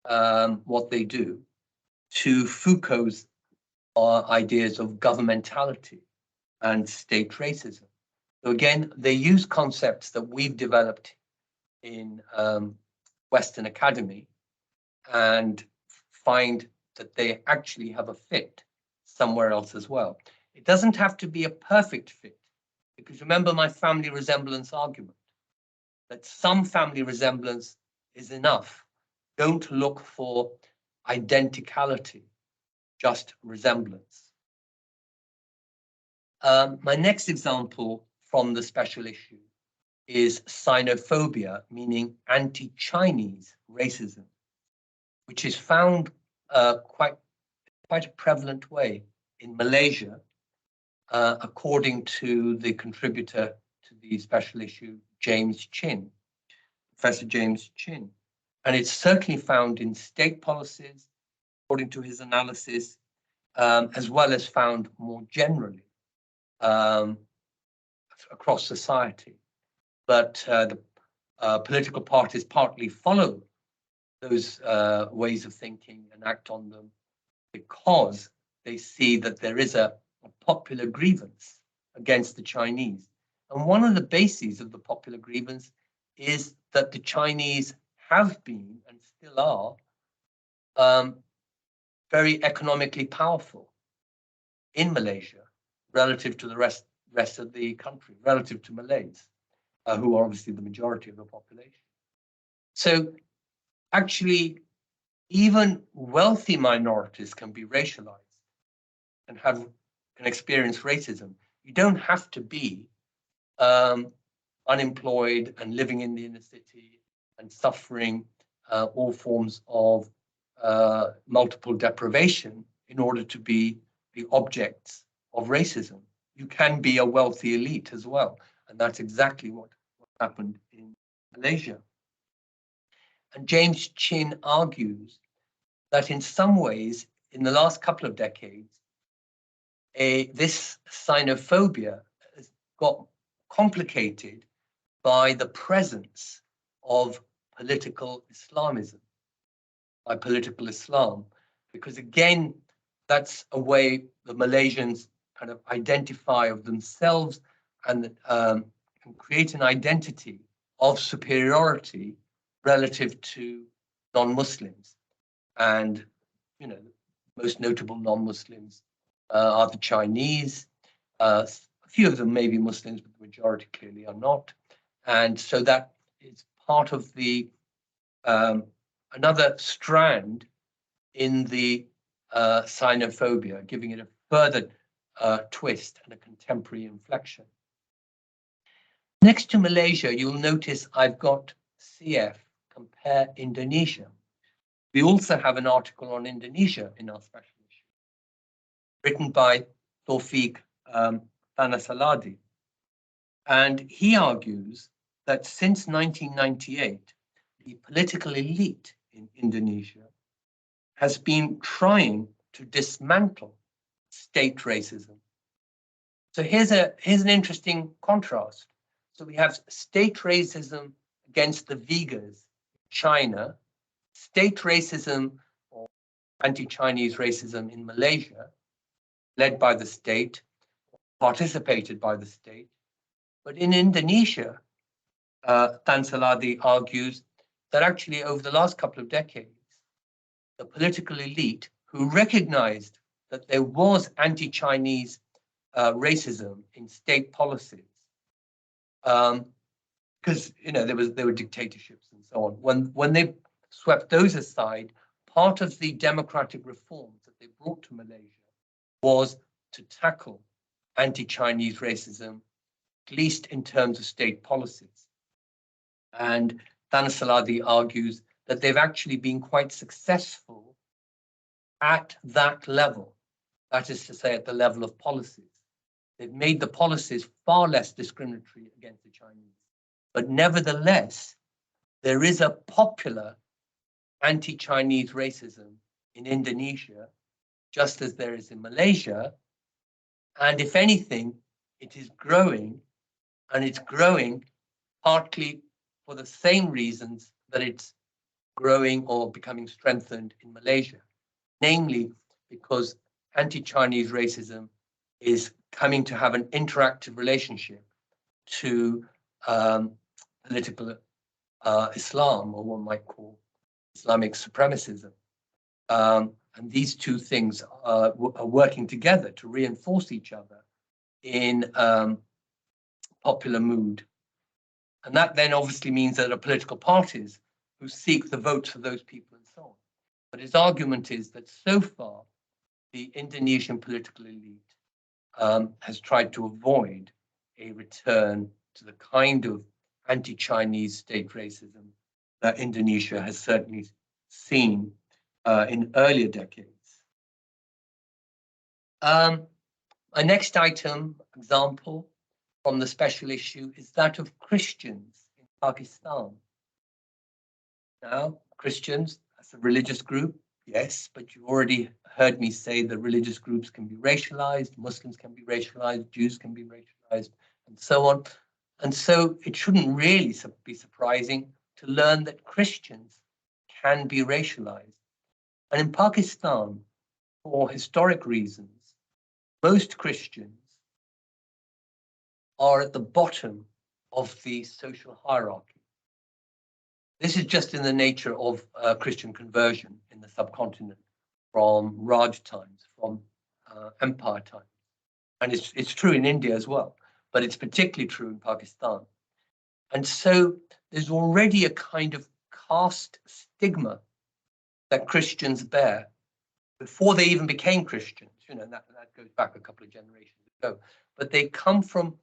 C: what they do to Foucault's ideas of governmentality and state racism. So again, they use concepts that we've developed in Western Academy and find that they actually have a fit somewhere else as well. It doesn't have to be a perfect fit, because remember my family resemblance argument, that some family resemblance is enough. Don't look for identicality, just resemblance. My next example from the special issue is xenophobia, meaning anti-Chinese racism, which is found quite a prevalent way in Malaysia, according to the contributor to the special issue, James Chin, Professor James Chin. And it's certainly found in state policies, according to his analysis, as well as found more generally across society. But the political parties partly follow those ways of thinking and act on them because they see that there is a popular grievance against the Chinese. And one of the bases of the popular grievance is that the Chinese have been and still are very economically powerful in Malaysia relative to the rest of the country, relative to Malays, who are obviously the majority of the population. So actually, even wealthy minorities can be racialized and can experience racism. You don't have to be unemployed and living in the inner city and suffering all forms of multiple deprivation in order to be the objects of racism. You can be a wealthy elite as well. And that's exactly what happened in Malaysia. And James Chin argues that in some ways, in the last couple of decades, this xenophobia has got complicated by the presence of political Islamism, by political Islam, because again, that's a way the Malaysians kind of identify of themselves and can create an identity of superiority relative to non-Muslims. And, you know, most notable non-Muslims are the Chinese. A few of them may be Muslims, but the majority clearly are not. And so that is part of the another strand in the xenophobia, giving it a further twist and a contemporary inflection. Next to Malaysia, you'll notice I've got CF, compare Indonesia. We also have an article on Indonesia in our special issue, written by Taufik Thanasaladi. And he argues that since 1998, the political elite in Indonesia has been trying to dismantle state racism. So here's an interesting contrast. So we have state racism against the Uyghurs, China, state racism or anti-Chinese racism in Malaysia, led by the state, participated by the state. But in Indonesia, Tan Saladi argues that actually over the last couple of decades, the political elite who recognized that there was anti-Chinese racism in state policies, because there were dictatorships and so on. When they swept those aside, part of the democratic reforms that they brought to Malaysia was to tackle anti-Chinese racism, at least in terms of state policies. And Tan Saladi argues that they've actually been quite successful at that level, that is to say, at the level of policies. They've made the policies far less discriminatory against the Chinese. But nevertheless, there is a popular anti-Chinese racism in Indonesia, just as there is in Malaysia. And if anything, it is growing, and it's growing partly for the same reasons that it's growing or becoming strengthened in Malaysia, namely because anti-Chinese racism is coming to have an interactive relationship to political Islam, or one might call Islamic supremacism. And these two things are working together to reinforce each other in popular mood. And that then obviously means that there are political parties who seek the votes for those people and so on. But his argument is that so far, the Indonesian political elite has tried to avoid a return to the kind of anti-Chinese state racism that Indonesia has certainly seen in earlier decades. My next example from the special issue is that of Christians in Pakistan. Now, Christians, as a religious group, yes, but you've already heard me say that religious groups can be racialized, Muslims can be racialized, Jews can be racialized, and so on. And so it shouldn't really be surprising to learn that Christians can be racialized. And in Pakistan, for historic reasons, most Christians are at the bottom of the social hierarchy. This is just in the nature of Christian conversion in the subcontinent from Raj times, from empire times. And it's true in India as well, but it's particularly true in Pakistan. And so there's already a kind of caste stigma that Christians bear before they even became Christians. You know, that goes back a couple of generations ago. But they come from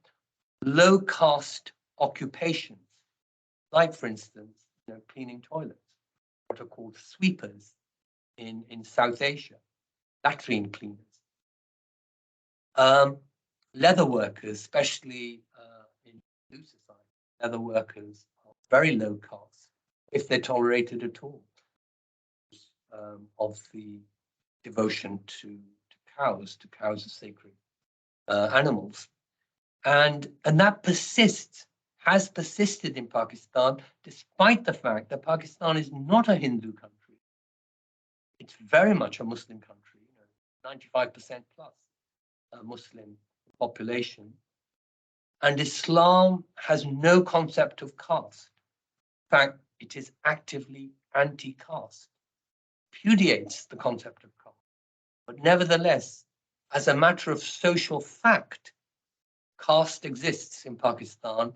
C: low caste occupations, like, for instance, cleaning toilets, what are called sweepers in South Asia, latrine cleaners. Leather workers, especially in Hindu society, leather workers are very low caste, if they're tolerated at all, of the devotion to cows. Cows are sacred animals. And that has persisted in Pakistan, despite the fact that Pakistan is not a Hindu country. It's very much a Muslim country, 95% plus Muslim population. And Islam has no concept of caste. In fact, it is actively anti-caste, repudiates the concept of caste. But nevertheless, as a matter of social fact, caste exists in Pakistan,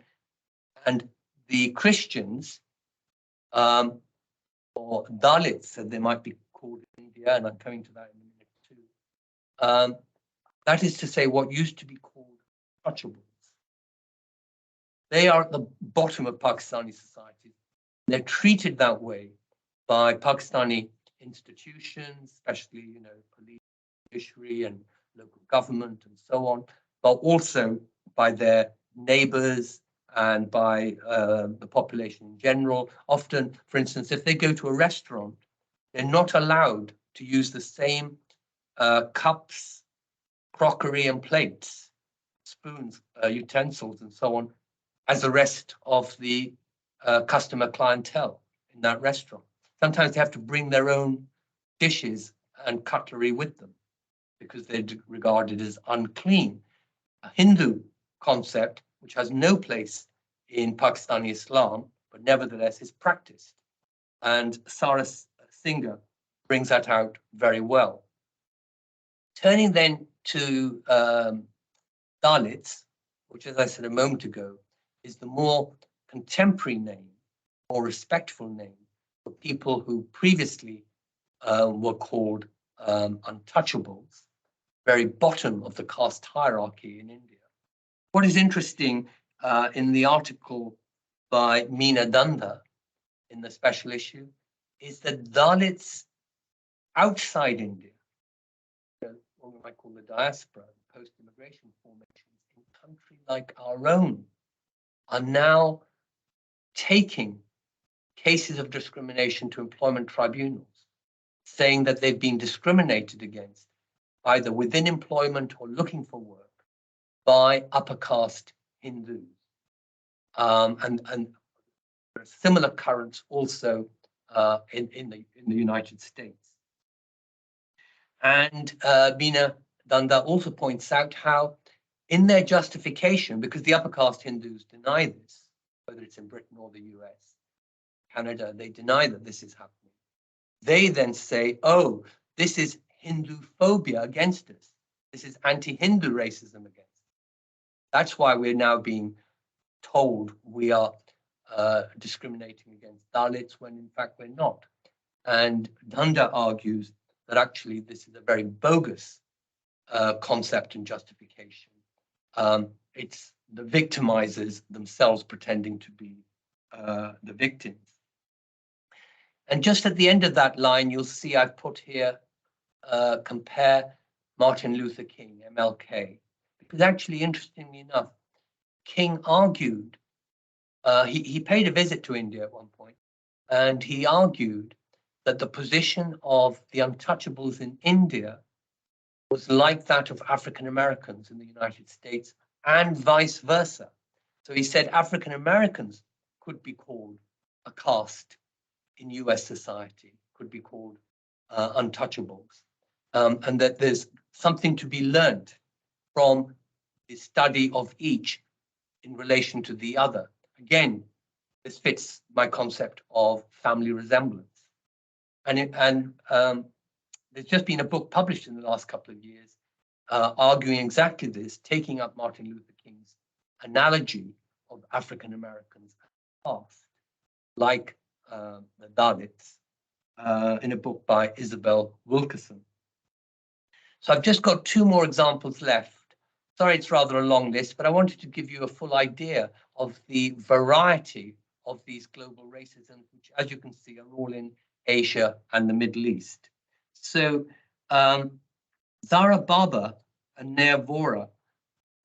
C: and the Christians, or Dalits, as they might be called in India, and I'm coming to that in a minute too, that is to say what used to be called untouchables. They are at the bottom of Pakistani society. They're treated that way by Pakistani institutions, especially, police, judiciary, and local government, and so on, but also by their neighbors and by the population in general. Often, for instance, if they go to a restaurant, they're not allowed to use the same cups, crockery, and plates, spoons, utensils, and so on, as the rest of the customer clientele in that restaurant. Sometimes they have to bring their own dishes and cutlery with them because they're regarded as unclean. A Hindu concept, which has no place in Pakistani Islam, but nevertheless is practiced. And Sara Singer brings that out very well. Turning then to Dalits, which, as I said a moment ago, is the more contemporary name, more respectful name for people who previously were called untouchables, very bottom of the caste hierarchy in India. What is interesting in the article by Meena Danda in the special issue is that Dalits outside India, what we might call the diaspora, post-immigration formations in a country like our own, are now taking cases of discrimination to employment tribunals, saying that they've been discriminated against either within employment or looking for work by upper caste Hindus. And there are similar currents also in the United States. And Meena Danda also points out how in their justification, because the upper caste Hindus deny this, whether it's in Britain or the US, Canada, they deny that this is happening. They then say, oh, this is Hindu phobia against us. This is anti-Hindu racism against us. That's why we're now being told we are discriminating against Dalits when in fact we're not. And Danda argues that actually this is a very bogus concept and justification. It's the victimizers themselves pretending to be the victims. And just at the end of that line, you'll see I've put here, compare Martin Luther King, MLK, because actually, interestingly enough, King argued, he paid a visit to India at one point, and he argued that the position of the untouchables in India was like that of African Americans in the United States and vice versa. So he said African Americans could be called a caste in US society, could be called untouchables, and that there's something to be learned from the study of each in relation to the other. Again, this fits my concept of family resemblance. And there's just been a book published in the last couple of years arguing exactly this, taking up Martin Luther King's analogy of African Americans past, like the Dalits, in a book by Isabel Wilkerson. So I've just got two more examples left. Sorry, it's rather a long list, but I wanted to give you a full idea of the variety of these global racisms, which, as you can see, are all in Asia and the Middle East. So Zara Baba and Nair Vora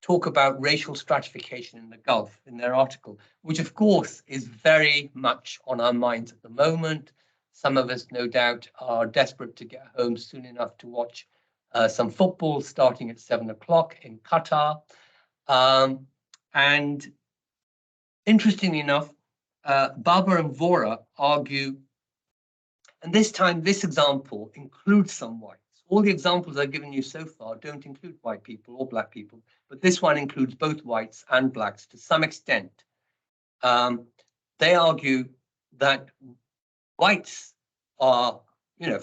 C: talk about racial stratification in the Gulf in their article, which of course is very much on our minds at the moment. Some of us, no doubt, are desperate to get home soon enough to watch some football starting at 7 o'clock in Qatar. And interestingly enough, Baba and Vora argue, and this time this example includes some whites. All the examples I've given you so far don't include white people or black people, but this one includes both whites and blacks to some extent. They argue that whites are,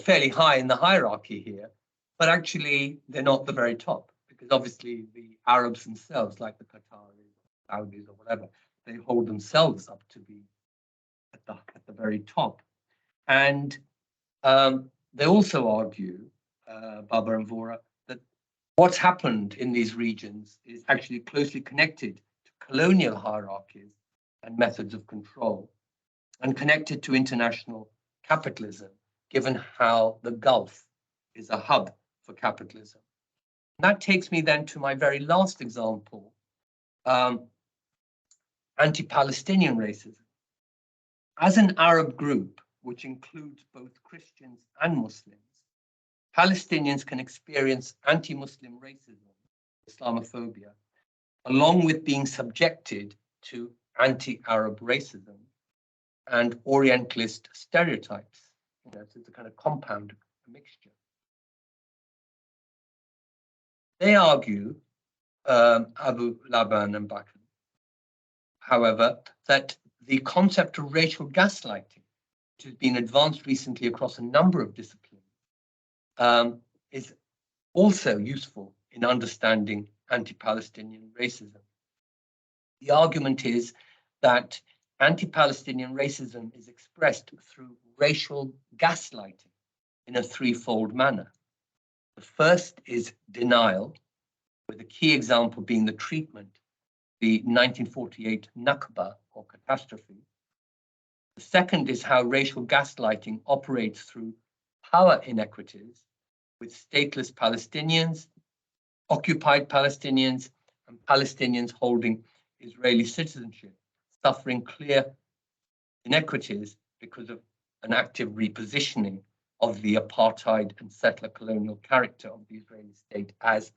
C: fairly high in the hierarchy here, but actually they're not the very top, because obviously the Arabs themselves, like the Qataris, Saudis, or whatever, they hold themselves up to be at the very top. And they also argue, Baba and Vora, that what's happened in these regions is actually closely connected to colonial hierarchies and methods of control, and connected to international capitalism, given how the Gulf is a hub for capitalism. And that takes me then to my very last example, anti-Palestinian racism. As an Arab group, which includes both Christians and Muslims, Palestinians can experience anti-Muslim racism, Islamophobia, along with being subjected to anti-Arab racism and Orientalist stereotypes. So it's a kind of compound, a mixture. They argue, Abu Laban and Bakr, however, that the concept of racial gaslighting, which has been advanced recently across a number of disciplines, is also useful in understanding anti-Palestinian racism. The argument is that anti-Palestinian racism is expressed through racial gaslighting in a threefold manner. The first is denial, with the key example being the treatment, the 1948 Nakba, or catastrophe. The second is how racial gaslighting operates through power inequities, with stateless Palestinians, occupied Palestinians, and Palestinians holding Israeli citizenship, suffering clear inequities because of an active repositioning of the apartheid and settler colonial character of the Israeli state as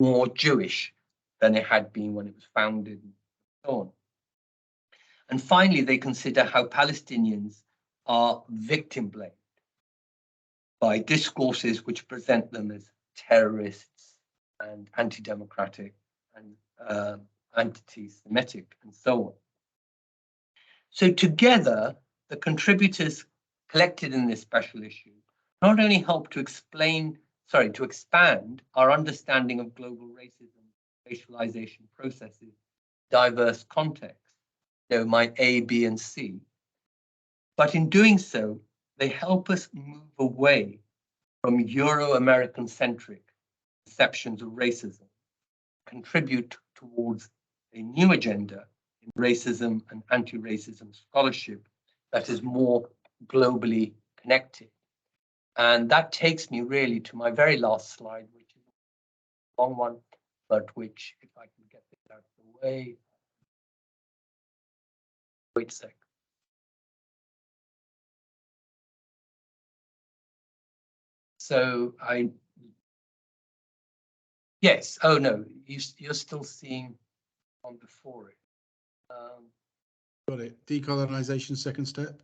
C: more Jewish than it had been when it was founded and so on. And finally, they consider how Palestinians are victim blamed by discourses which present them as terrorists and anti-democratic and anti-Semitic and so on. So together, the contributors collected in this special issue not only help to expand our understanding of global racism, racialization processes, diverse contexts, my A, B, and C, but in doing so, they help us move away from Euro-American centric conceptions of racism, contribute towards a new agenda in racism and anti-racism scholarship that is more globally connected. And that takes me really to my very last slide, which is a long one, but which, if I can get this out of the way. Wait a sec. So yes, oh no, you're still seeing on before it.
A: Got it. Decolonization, second step.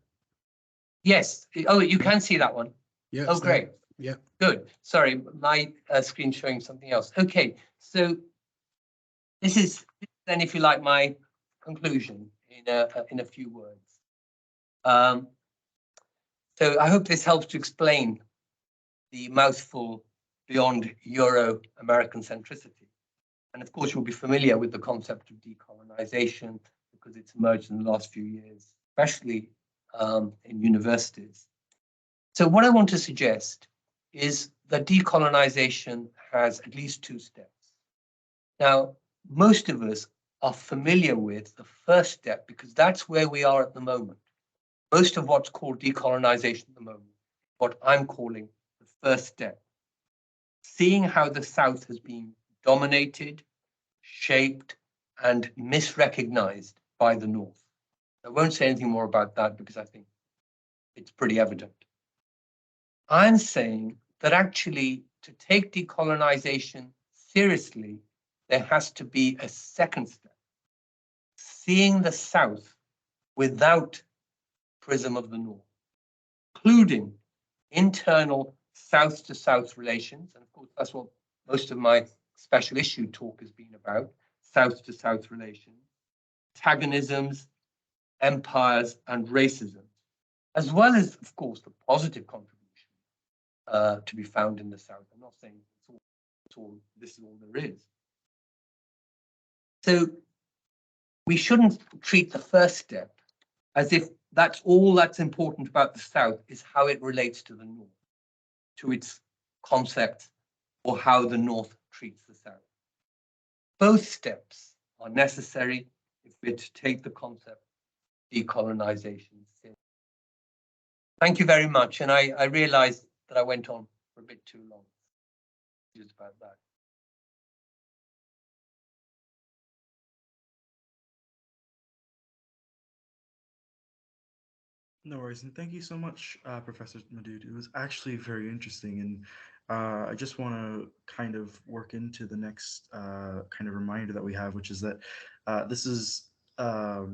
C: Yes. Oh, you can see that one.
A: Yeah.
C: Oh, great.
A: Yeah.
C: Good. Sorry, my screen showing something else. Okay, so this is then, if you like, my conclusion in a few words. So I hope this helps to explain the mouthful beyond Euro-American centricity. And of course, you'll be familiar with the concept of decolonization because it's emerged in the last few years, especially in universities. So what I want to suggest is that decolonization has at least two steps. Now, most of us are familiar with the first step because that's where we are at the moment. Most of what's called decolonization at the moment, what I'm calling the first step, seeing how the South has been dominated, shaped, and misrecognized by the North. I won't say anything more about that because I think it's pretty evident. I'm saying that actually to take decolonization seriously, there has to be a second step, seeing the South without prism of the North, including internal South-to-South relations. And of course, that's what most of my special issue talk has been about, South-to-South relations, antagonisms, empires, and racism, as well as, of course, the positive contribution to be found in the South. I'm not saying this is all there is. So we shouldn't treat the first step as if that's all that's important about the South is how it relates to the North, to its concept, or how the North treats the South. Both steps are necessary if we're to take the concept of decolonization seriously. Thank you very much. And I realized that I went on for a bit too long. Just about that.
B: No worries, and thank you so much, Professor Madood. It was actually very interesting, and I just want to kind of work into the next kind of reminder that we have, which is that this is a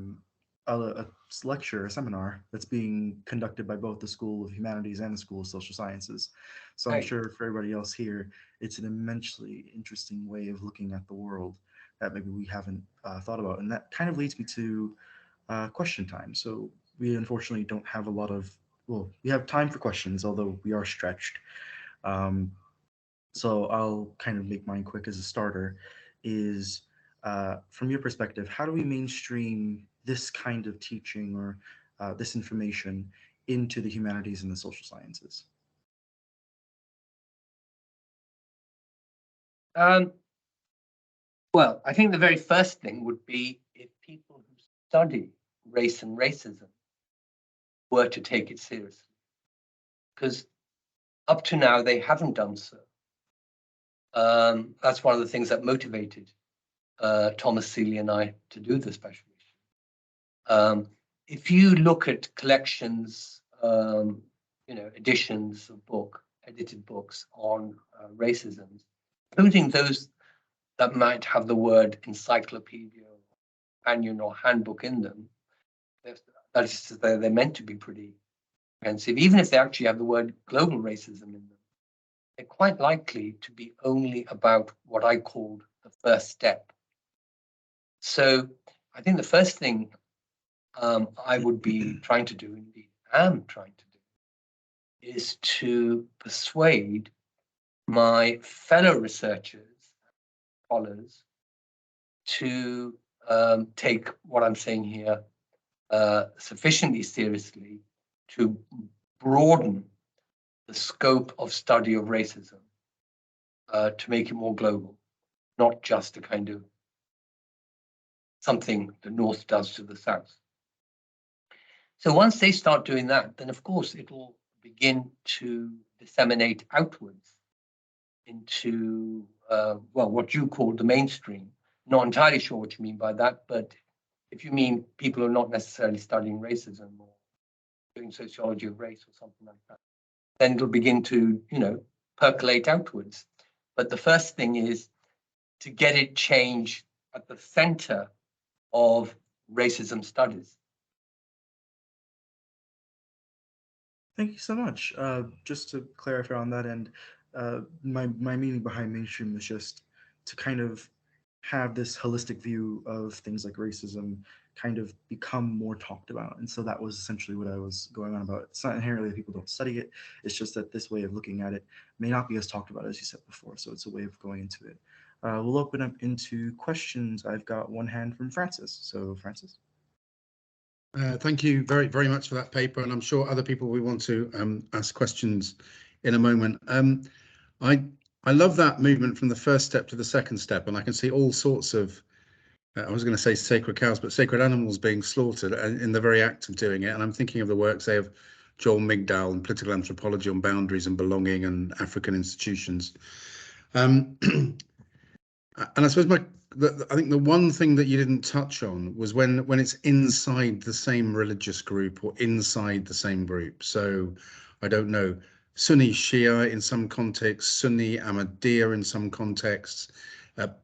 B: lecture, a seminar that's being conducted by both the School of Humanities and the School of Social Sciences. So I'm sure for everybody else here, it's an immensely interesting way of looking at the world that maybe we haven't thought about, and that kind of leads me to question time. So we unfortunately don't have a lot of, well, we have time for questions, although we are stretched. So I'll kind of make mine quick as a starter. Is from your perspective, how do we mainstream this kind of teaching or this information into the humanities and the social sciences?
C: Well, I think the very first thing would be if people who study race and racism were to take it seriously, because up to now they haven't done so. That's one of the things that motivated Thomas Seeley and I to do the special issue. If you look at collections, editions of edited books on racism, including those that might have the word encyclopedia, companion, or handbook in them, that is to say, they're meant to be pretty comprehensive, even if they actually have the word global racism in them, they're quite likely to be only about what I called the first step. So I think the first thing I would be trying to do, indeed am trying to do, is to persuade my fellow researchers, scholars, to take what I'm saying here sufficiently seriously to broaden the scope of study of racism, to make it more global, not just a kind of something the North does to the South. So once they start doing that, then of course it will begin to disseminate outwards into, well, what you call the mainstream. Not entirely sure what you mean by that, but if you mean people who are not necessarily studying racism or doing sociology of race or something like that, then it'll begin to, percolate outwards. But the first thing is to get it changed at the center of racism studies.
B: Thank you so much. Just to clarify on that end, my meaning behind mainstream was just to kind of have this holistic view of things like racism kind of become more talked about. And so that was essentially what I was going on about. It's not inherently that people don't study it. It's just that this way of looking at it may not be as talked about as you said before. So it's a way of going into it. We'll open up into questions. I've got one hand from Francis. So Francis.
A: Thank you very, very much for that paper, and I'm sure other people will want to ask questions in a moment. I love that movement from the first step to the second step, and I can see all sorts of, I was going to say sacred cows, but sacred animals being slaughtered in the very act of doing it. And I'm thinking of the work, say, of Joel Migdal and political anthropology on boundaries and belonging and African institutions. And I suppose I think the one thing that you didn't touch on was when it's inside the same religious group or inside the same group. So I don't know, Sunni Shia in some contexts, Sunni Ahmadiyya in some contexts,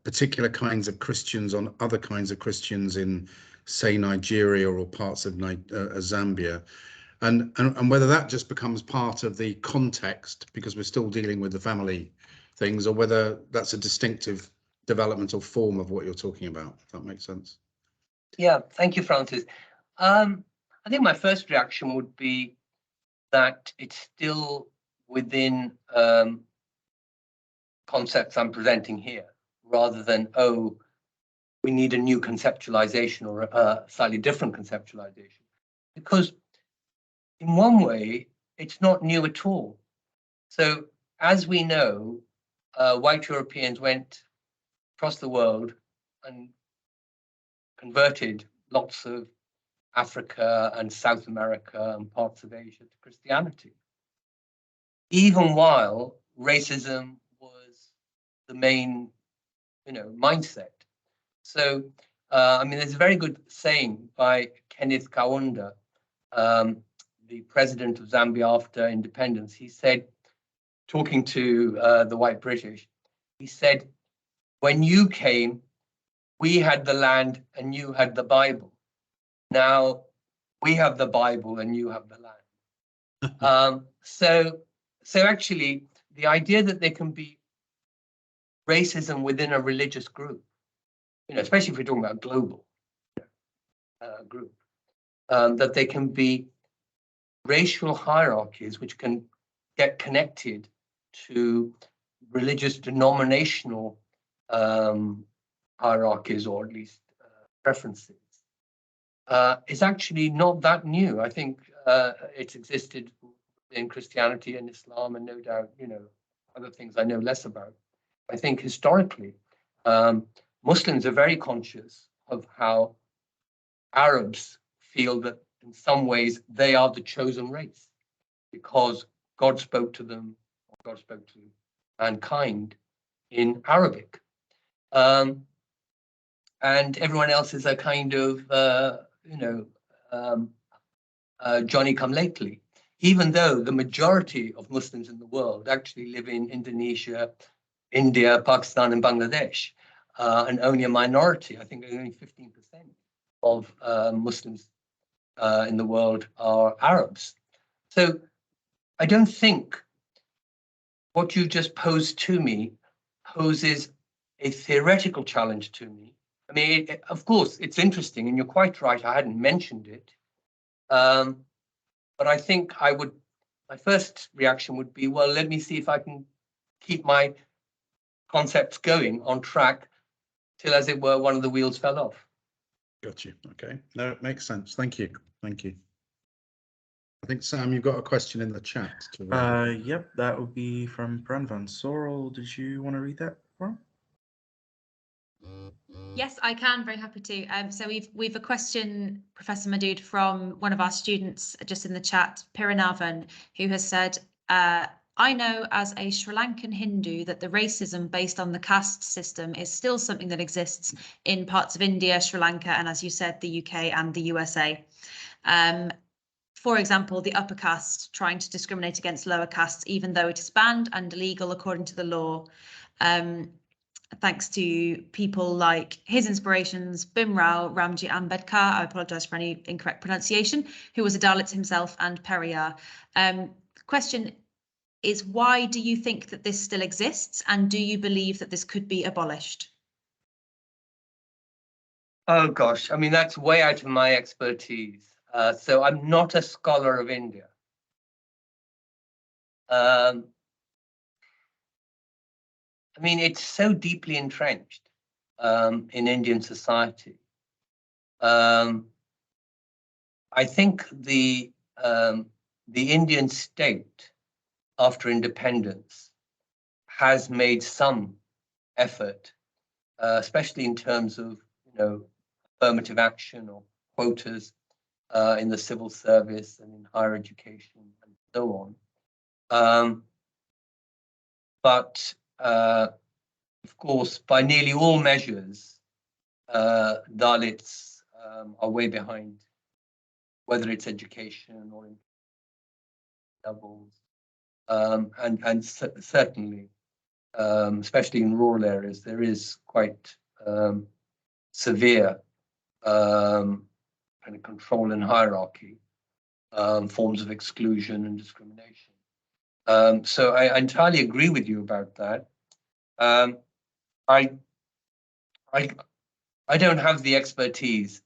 A: particular kinds of Christians on other kinds of Christians in, say, Nigeria or parts of Zambia. And whether that just becomes part of the context because we're still dealing with the family things, or whether that's a distinctive developmental form of what you're talking about, if that makes sense.
C: Yeah, thank you, Francis. I think my first reaction would be that it's still within concepts I'm presenting here, rather than, oh, we need a new conceptualization or a slightly different conceptualization. Because in one way, it's not new at all. So as we know, white Europeans went across the world and converted lots of Africa and South America and parts of Asia to Christianity, even while racism was the main, mindset. So, there's a very good saying by Kenneth Kaunda, the president of Zambia after independence. He said, talking to the white British, he said, when you came, we had the land and you had the Bible. Now we have the Bible and you have the land. So actually, the idea that there can be racism within a religious group, especially if we're talking about global group, that there can be racial hierarchies which can get connected to religious denominational hierarchies, or at least preferences, is actually not that new. I think it's existed in Christianity and Islam, and no doubt, other things I know less about. I think historically, Muslims are very conscious of how Arabs feel that in some ways they are the chosen race because God spoke to them, or God spoke to mankind in Arabic. And everyone else is a kind of, Johnny come lately, even though the majority of Muslims in the world actually live in Indonesia, India, Pakistan, and Bangladesh, and only a minority, I think only 15% of Muslims in the world are Arabs. So I don't think what you just posed to me poses a theoretical challenge to me. I mean, of course, it's interesting, and you're quite right, I hadn't mentioned it. But I think my first reaction would be, well, let me see if I can keep my concepts going on track till, as it were, one of the wheels fell off.
A: Got you. Okay. No, it makes sense. Thank you. Thank you. I think, Sam, you've got a question in the chat.
B: Yep, that would be from Bran van Sorrel. Did you want to read that for him?
D: Yes, I can. Very happy to. So we've a question, Professor Madood, from one of our students just in the chat, Piranavan, who has said, I know as a Sri Lankan Hindu that the racism based on the caste system is still something that exists in parts of India, Sri Lanka, and as you said, the UK and the USA. For example, the upper caste trying to discriminate against lower castes, even though it is banned and illegal according to the law. Thanks to people like his inspirations, Bhimrao Ramji Ambedkar, I apologise for any incorrect pronunciation, who was a Dalit himself, and Periyar. The question is, why do you think that this still exists, and do you believe that this could be abolished?
C: Oh gosh, I mean, that's way out of my expertise. So I'm not a scholar of India. I mean, it's so deeply entrenched in Indian society. I think the Indian state, after independence, has made some effort, especially in terms of, affirmative action or quotas in the civil service and in higher education and so on. But of course, by nearly all measures, Dalits are way behind, whether it's education or in levels, and certainly, especially in rural areas, there is quite severe kind of control and hierarchy, forms of exclusion and discrimination. So I entirely agree with you about that. I don't have the expertise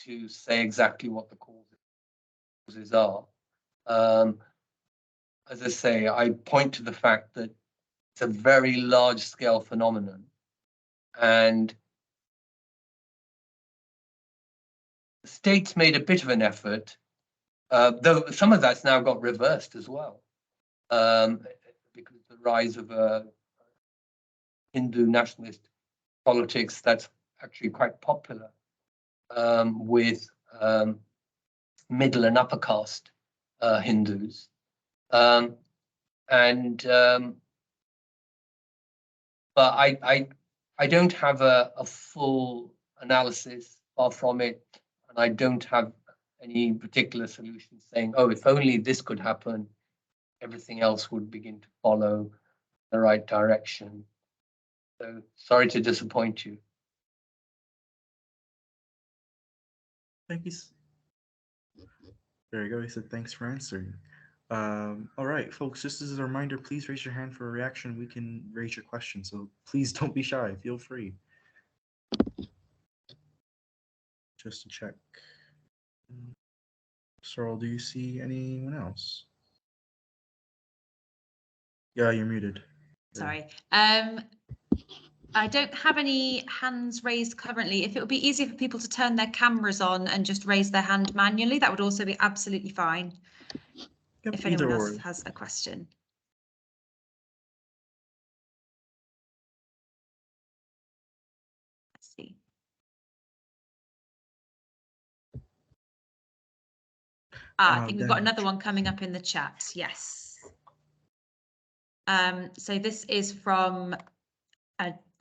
C: to say exactly what the causes are. As I say, I point to the fact that it's a very large-scale phenomenon, and the state's made a bit of an effort, though some of that's now got reversed as well, because of the rise of Hindu nationalist politics that's actually quite popular with middle and upper caste Hindus. But I don't have a full analysis, far from it, and I don't have any particular solution saying, oh, if only this could happen, everything else would begin to follow the right direction. So sorry to disappoint you.
B: Thank you. There you go. He said, thanks for answering. All right, folks, just as a reminder, please raise your hand for a reaction. We can raise your question, so please don't be shy. Feel free. Just to check. Sorrel, do you see anyone else? Yeah, you're muted.
D: Sorry. I don't have any hands raised currently. If it would be easier for people to turn their cameras on and just raise their hand manually, that would also be absolutely fine.
B: Yep,
D: If anyone else has a question. Let's see. I think we've got another one coming up in the chat. Yes. So this is from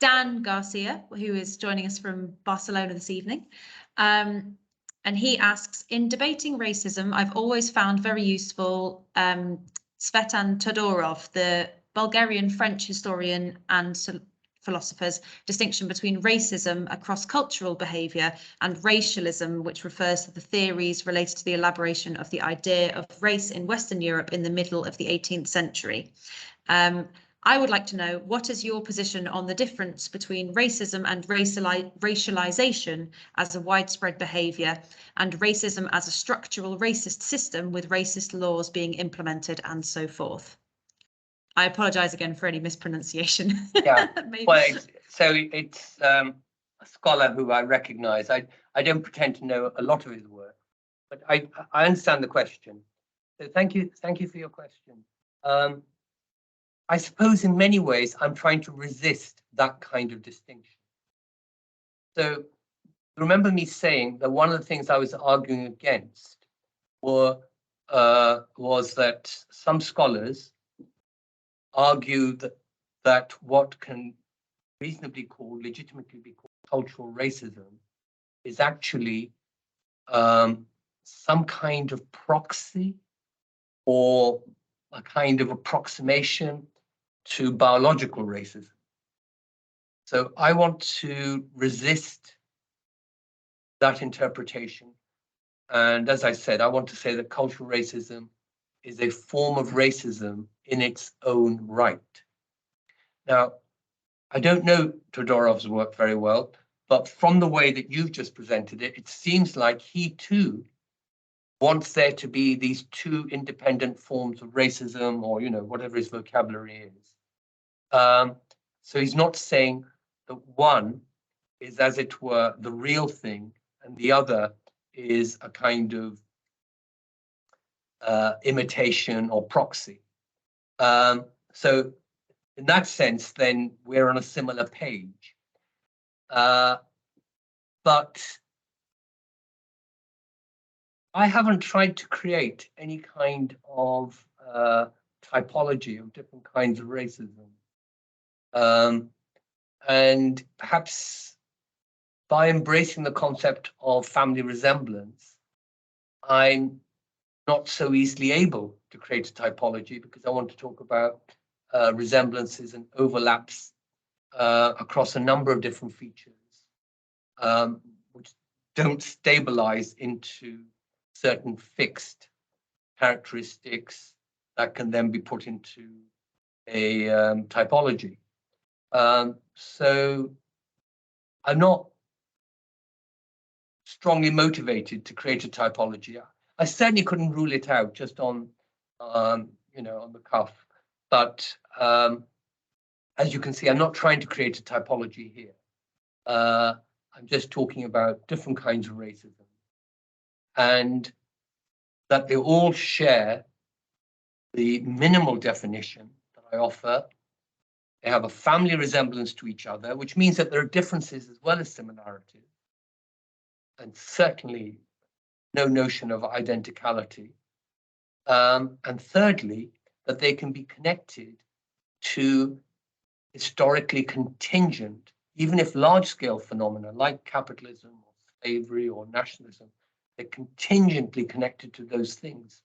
D: Dan Garcia, who is joining us from Barcelona this evening. And he asks, in debating racism, I've always found very useful Tsvetan Todorov, the Bulgarian French historian and philosophers, distinction between racism across cultural behaviour and racialism, which refers to the theories related to the elaboration of the idea of race in Western Europe in the middle of the 18th century. I would like to know, what is your position on the difference between racism and racialization as a widespread behaviour and racism as a structural racist system with racist laws being implemented and so forth? I apologise again for any mispronunciation.
C: Yeah, well, it's a scholar who I recognise. I don't pretend to know a lot of his work, but I understand the question. So thank you for your question. I suppose in many ways I'm trying to resist that kind of distinction. So remember me saying that one of the things I was arguing against was that some scholars argue that what can legitimately be called cultural racism is actually some kind of proxy or a kind of approximation to biological racism. So I want to resist that interpretation. And as I said, I want to say that cultural racism is a form of racism in its own right. Now, I don't know Todorov's work very well, but from the way that you've just presented it, it seems like he too wants there to be these two independent forms of racism, or, you know, whatever his vocabulary is. So he's not saying that one is, as it were, the real thing, and the other is a kind of imitation or proxy. So in that sense, then we're on a similar page. But I haven't tried to create any kind of typology of different kinds of racism. And perhaps by embracing the concept of family resemblance, I'm not so easily able to create a typology, because I want to talk about resemblances and overlaps across a number of different features, which don't stabilize into certain fixed characteristics that can then be put into a typology. So I'm not strongly motivated to create a typology. I certainly couldn't rule it out just on, you know, on the cuff. But as you can see, I'm not trying to create a typology here. I'm just talking about different kinds of racism, and that they all share the minimal definition that I offer. They have a family resemblance to each other, which means that there are differences as well as similarities, and certainly no notion of identicality. And thirdly, that they can be connected to historically contingent, even if large-scale phenomena like capitalism or slavery or nationalism, they're contingently connected to those things.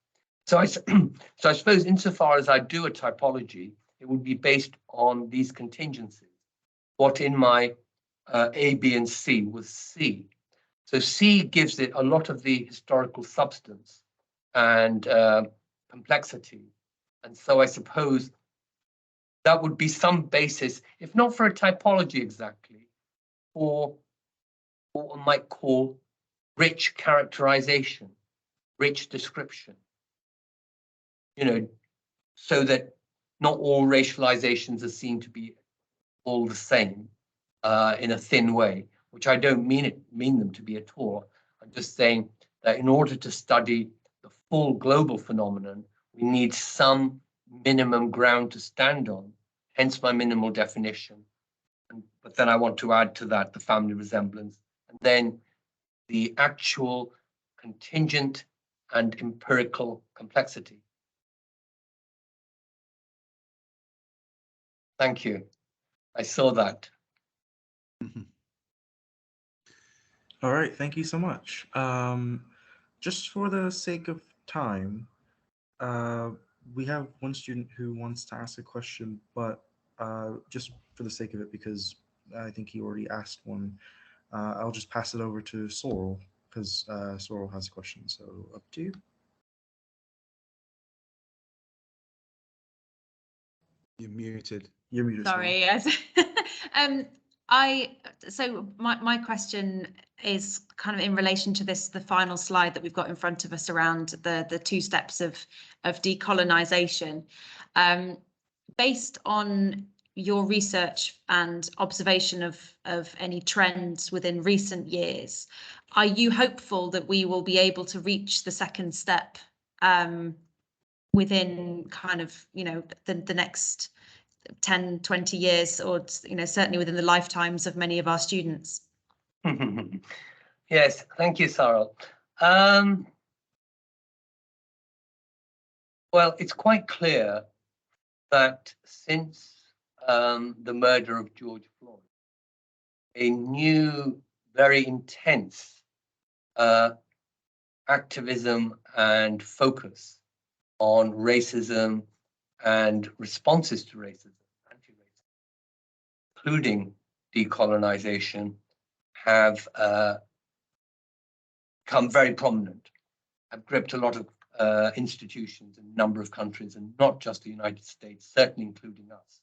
C: So I suppose insofar as I do a typology, it would be based on these contingencies. What in my A, B, and C was C. So C gives it a lot of the historical substance and complexity. And so I suppose that would be some basis, if not for a typology exactly, for what one might call rich characterization, rich description. You know, so that not all racializations are seen to be all the same in a thin way, which I don't mean them to be at all. I'm just saying that in order to study the full global phenomenon, we need some minimum ground to stand on, hence my minimal definition. But then I want to add to that the family resemblance, and then the actual contingent and empirical complexity. Thank you. I saw that.
B: All right, thank you so much. Just for the sake of time, we have one student who wants to ask a question, but just for the sake of it, because I think he already asked one, I'll just pass it over to Sorrel, because Sorrel has a question. So up to you.
A: You're muted.
B: You're muted.
D: Sorry, yes. So my question is kind of in relation to the final slide that we've got in front of us around the two steps of decolonisation. Based on your research and observation of any trends within recent years, are you hopeful that we will be able to reach the second step within kind of, the next 10, 20 years, or, certainly within the lifetimes of many of our students?
C: Yes, thank you, Sarah. Well, it's quite clear that since the murder of George Floyd, a new, very intense activism and focus on racism and responses to racism, anti-racism, including decolonization, have become very prominent, have gripped a lot of institutions in a number of countries, and not just the United States, certainly including us.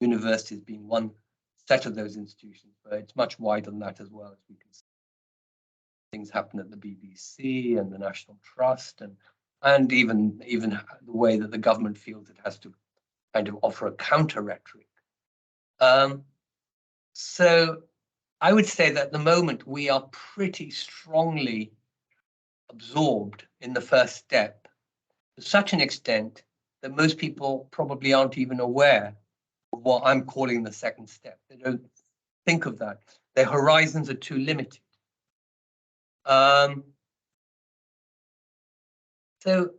C: Universities being one set of those institutions, but it's much wider than that as well, as we can see. Things happen at the BBC and the National Trust, and even the way that the government feels it has to kind of offer a counter rhetoric. So I would say that at the moment we are pretty strongly absorbed in the first step to such an extent that most people probably aren't even aware of what I'm calling the second step. They don't think of that. Their horizons are too limited. So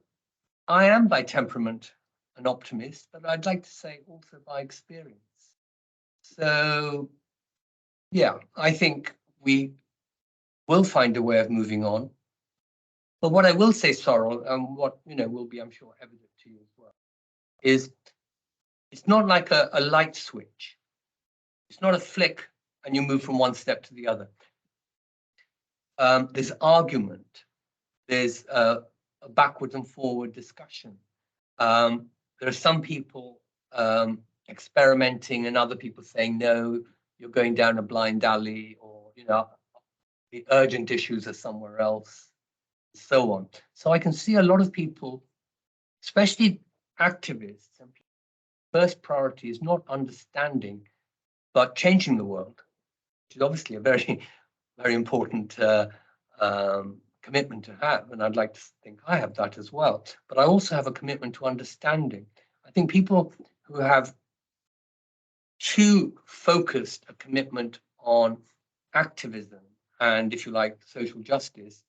C: I am by temperament an optimist, but I'd like to say also by experience. So yeah, I think we will find a way of moving on. But what I will say, Sorrel, and what will be, I'm sure, evident to you as well, is it's not like a light switch. It's not a flick and you move from one step to the other. There's argument. There's a backwards and forward discussion. There are some people experimenting and other people saying, no, you're going down a blind alley, or, the urgent issues are somewhere else, and so on. So I can see a lot of people, especially activists, and first priority is not understanding, but changing the world, which is obviously a very, very important commitment to have. And I'd like to think I have that as well. But I also have a commitment to understanding. I think people who have too focused a commitment on activism and, if you like, social justice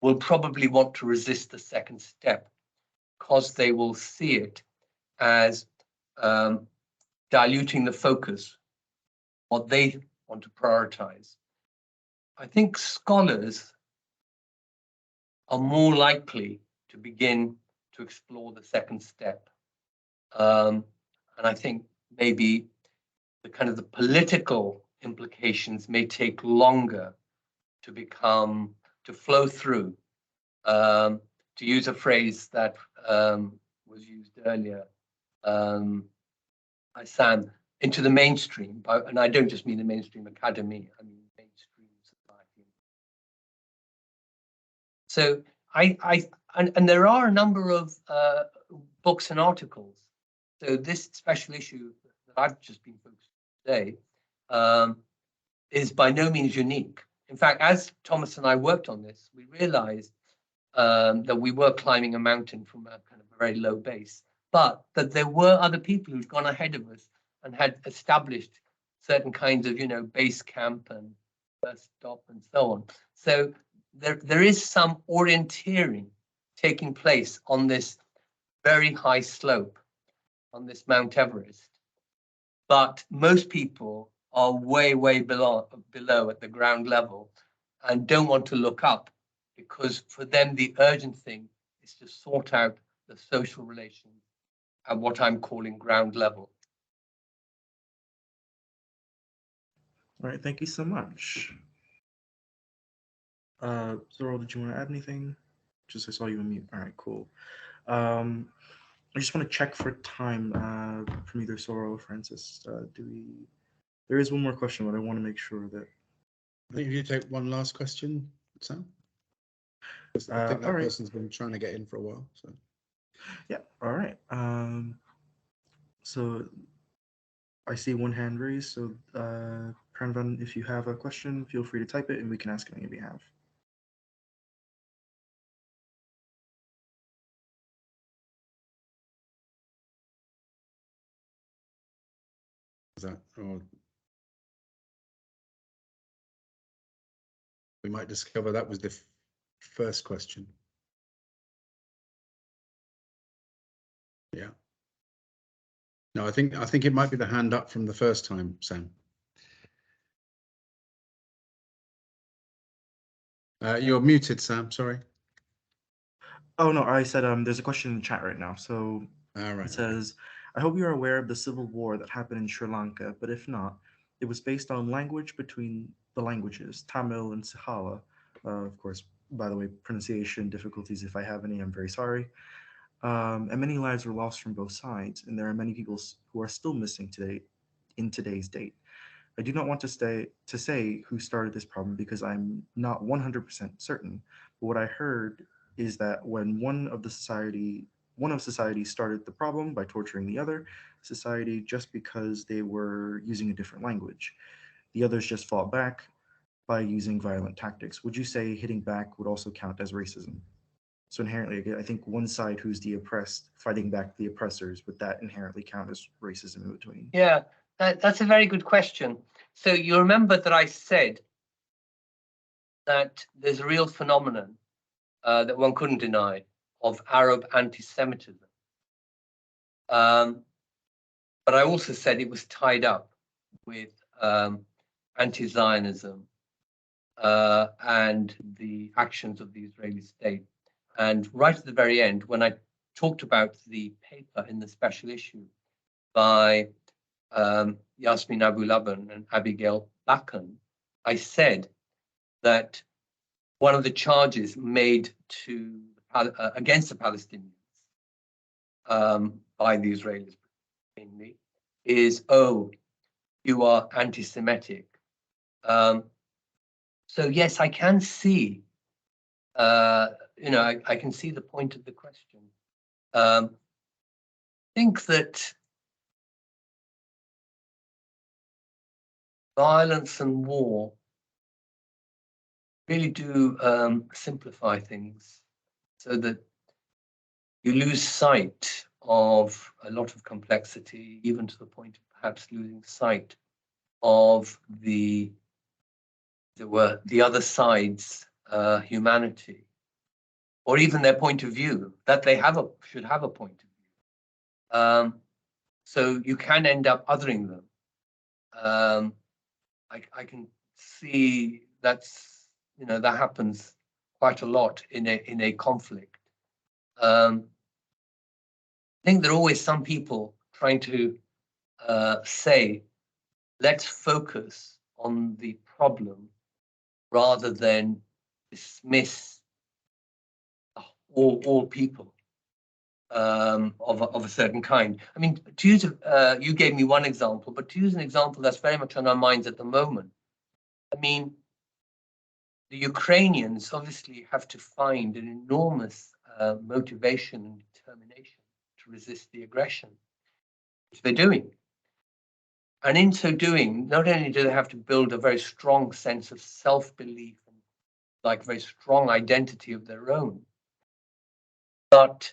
C: will probably want to resist the second step, because they will see it as diluting the focus, what they want to prioritize. I think scholars are more likely to begin to explore the second step. And I think maybe the political implications may take longer to flow through. To use a phrase that was used earlier by Sam, into the mainstream, and I don't just mean the mainstream academy, I mean mainstream society. So and there are a number of books and articles. So this special issue that I've just been focused on today is by no means unique. In fact, as Thomas and I worked on this, we realized that we were climbing a mountain from a kind of a very low base, but that there were other people who'd gone ahead of us and had established certain kinds of, base camp and first stop and so on. So there is some orienteering taking place on this very high slope, on this Mount Everest. But most people are way, way below at the ground level and don't want to look up, because for them, the urgent thing is to sort out the social relations at what I'm calling ground level.
B: All right, thank you so much. Zorro, did you want to add anything? Just I saw you unmute. All right, cool. Um, I just want to check for time from either Zorro or Francis. Do we? There is one more question, but I want to make sure that.
A: I think if you take one last question, Sam. I think that
B: all right.
A: person's been trying to get in for a while. So
B: Yeah. All right. So I see one hand raised. So Pranvan, if you have a question, feel free to type it, and we can ask it on your behalf.
A: is that, or we might discover that was the first question. Yeah. No, I think it might be the hand up from the first time, Sam. You're muted, Sam. Sorry.
B: Oh no, I said there's a question in the chat right now. So
A: All right.
B: it says, I hope you are aware of the civil war that happened in Sri Lanka, but if not, it was based on language between the languages, Tamil and Sinhala. Of course, by the way, pronunciation difficulties, if I have any, I'm very sorry. And many lives were lost from both sides, and there are many people who are still missing today, in today's date. I do not want to say who started this problem because I'm not 100% certain. But what I heard is that when one of society started the problem by torturing the other society just because they were using a different language. The others just fought back by using violent tactics. Would you say hitting back would also count as racism? So inherently, I think one side who's the oppressed fighting back the oppressors, would that inherently count as racism in between?
C: Yeah, that's a very good question. So you remember that I said that there's a real phenomenon that one couldn't deny of Arab anti-Semitism. But I also said it was tied up with anti-Zionism and the actions of the Israeli state. And right at the very end, when I talked about the paper in the special issue by Yasmin Abu-Laban and Abigail Bakan, I said that one of the charges made to against the Palestinians by the Israelis mainly is, oh, you are anti-Semitic. So yes, I can see, I can see the point of the question. I think that violence and war really do simplify things so that you lose sight of a lot of complexity, even to the point of perhaps losing sight of the other side's humanity, or even their point of view, that they should have a point of view. So you can end up othering them. I can see that happens quite a lot in a conflict. I think there are always some people trying to say, let's focus on the problem rather than dismiss all people of a certain kind. I mean, to use you gave me one example, but to use an example that's very much on our minds at the moment, I mean, the Ukrainians obviously have to find an enormous motivation and determination to resist the aggression, which they're doing. And in so doing, not only do they have to build a very strong sense of self-belief and like very strong identity of their own, but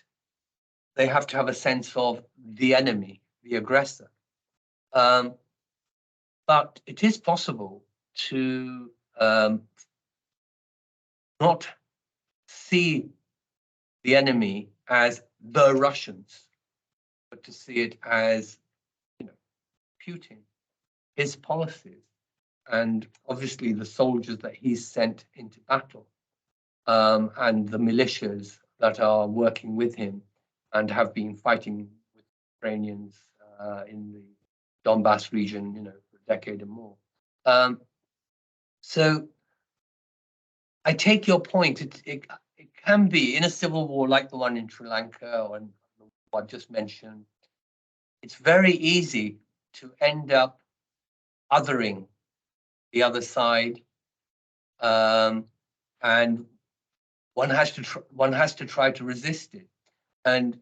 C: they have to have a sense of the enemy, the aggressor. But it is possible to not see the enemy as the Russians, but to see it as, Putin, his policies, and obviously the soldiers that he's sent into battle, and the militias that are working with him and have been fighting with Ukrainians in the Donbass region, for a decade and more. So I take your point. It can be in a civil war like the one in Sri Lanka or what I just mentioned. It's very easy to end up othering the other side, and one has to try to resist it. And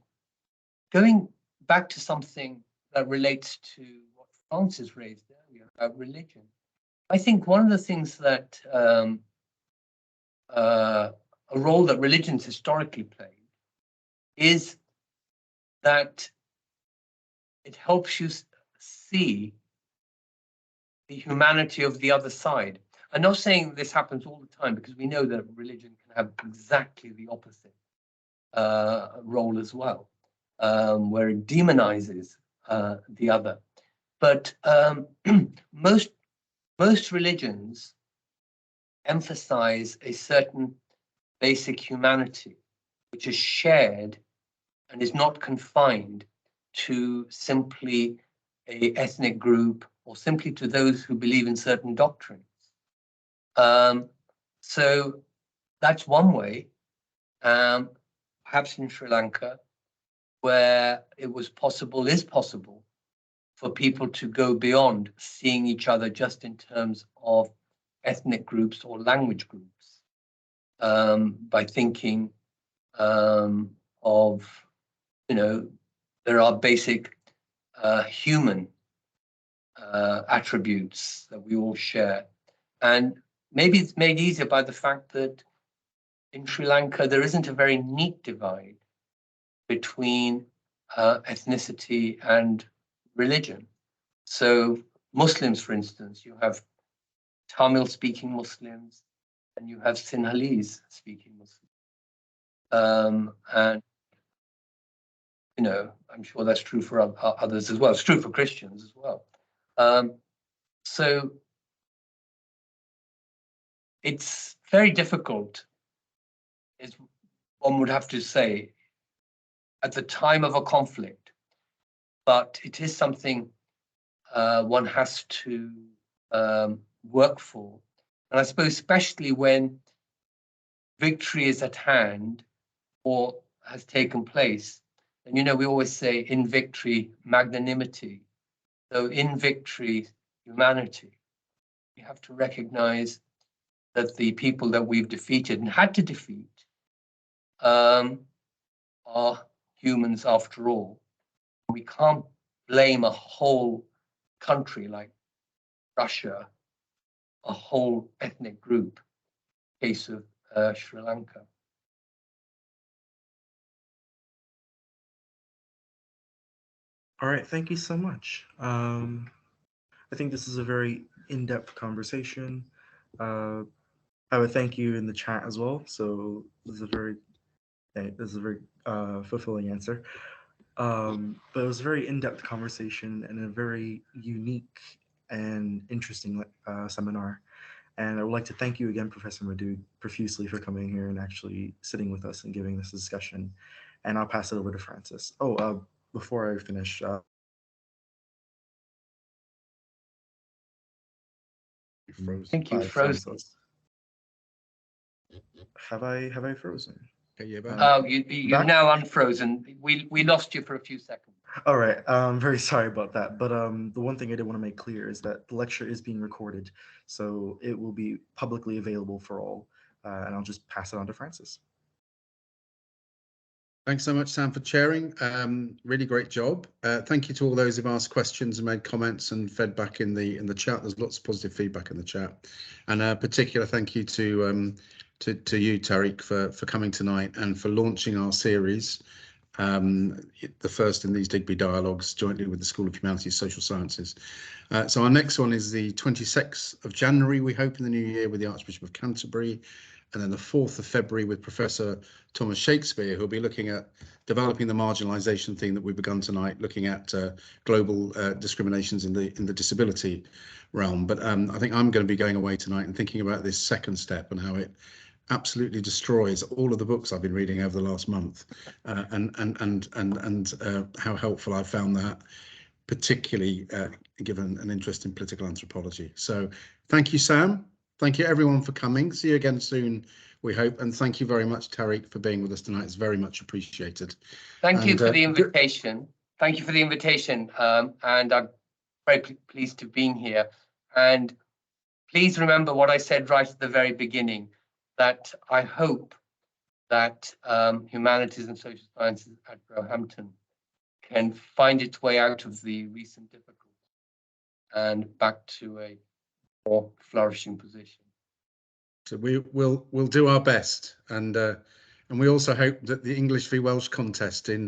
C: going back to something that relates to what Francis raised earlier about religion, I think one of the things that a role that religions historically played is that it helps you see the humanity of the other side. I'm not saying this happens all the time, because we know that religion can have exactly the opposite role as well, where it demonizes the other. But most religions emphasize a certain basic humanity, which is shared and is not confined to simply a ethnic group or simply to those who believe in certain doctrines. So that's one way, perhaps in Sri Lanka, where it was possible, is possible, for people to go beyond seeing each other just in terms of ethnic groups or language groups, by thinking of, there are basic human attributes that we all share. And maybe it's made easier by the fact that in Sri Lanka, there isn't a very neat divide between ethnicity and religion. So Muslims, for instance, you have Tamil-speaking Muslims and you have Sinhalese-speaking Muslims. And, I'm sure that's true for others as well. It's true for Christians as well. So it's very difficult, is one would have to say, at the time of a conflict, but it is something one has to work for. And I suppose especially when victory is at hand or has taken place. And we always say in victory, magnanimity. So in victory, humanity. We have to recognize that the people that we've defeated and had to defeat are humans after all. We can't blame a whole country like Russia, a whole ethnic group, case of Sri Lanka.
B: All right, thank you so much. I think this is a very in-depth conversation. I would thank you in the chat as well. So this is a very fulfilling answer. But it was a very in-depth conversation and a very unique and interesting seminar. And I would like to thank you again, Professor Madood, profusely for coming here and actually sitting with us and giving this discussion. And I'll pass it over to Francis. Before I finish,
C: I think you froze.
B: Have I frozen?
A: Okay, you're back.
C: You're now unfrozen. We lost you for a few seconds.
B: All right. I'm very sorry about that. But the one thing I did want to make clear is that the lecture is being recorded, so it will be publicly available for all. And I'll just pass it on to Francis.
A: Thanks so much, Sam, for chairing. Really great job. Thank you to all those who've asked questions and made comments and fed back in the chat. There's lots of positive feedback in the chat, and a particular thank you to you, Tariq, for coming tonight and for launching our series, the first in these Digby Dialogues, jointly with the School of Humanities, Social Sciences. So our next one is the 26th of January, we hope, in the new year, with the Archbishop of Canterbury. And then the 4th of February with Professor Thomas Shakespeare, who'll be looking at developing the marginalisation theme that we've begun tonight, looking at global discriminations in the disability realm. But I think I'm going to be going away tonight and thinking about this second step and how it absolutely destroys all of the books I've been reading over the last month, and how helpful I found that, particularly given an interest in political anthropology. So Thank you, Sam. Thank you, everyone, for coming. See you again soon, we hope. And thank you very much, Tariq, for being with us tonight. It's very much appreciated.
C: Thank you for the invitation. Thank you for the invitation. And I'm very pleased to have been here. And please remember what I said right at the very beginning, that I hope that humanities and social sciences at Roehampton can find its way out of the recent difficulties and back to a more flourishing position.
A: So we'll do our best, and we also hope that the English v Welsh contest in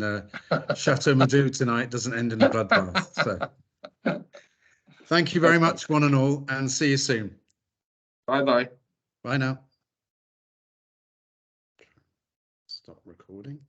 A: Chateau Madou tonight doesn't end in a bloodbath. So thank you very much, one and all, and see you soon.
C: Bye-bye.
A: Bye now. Stop recording.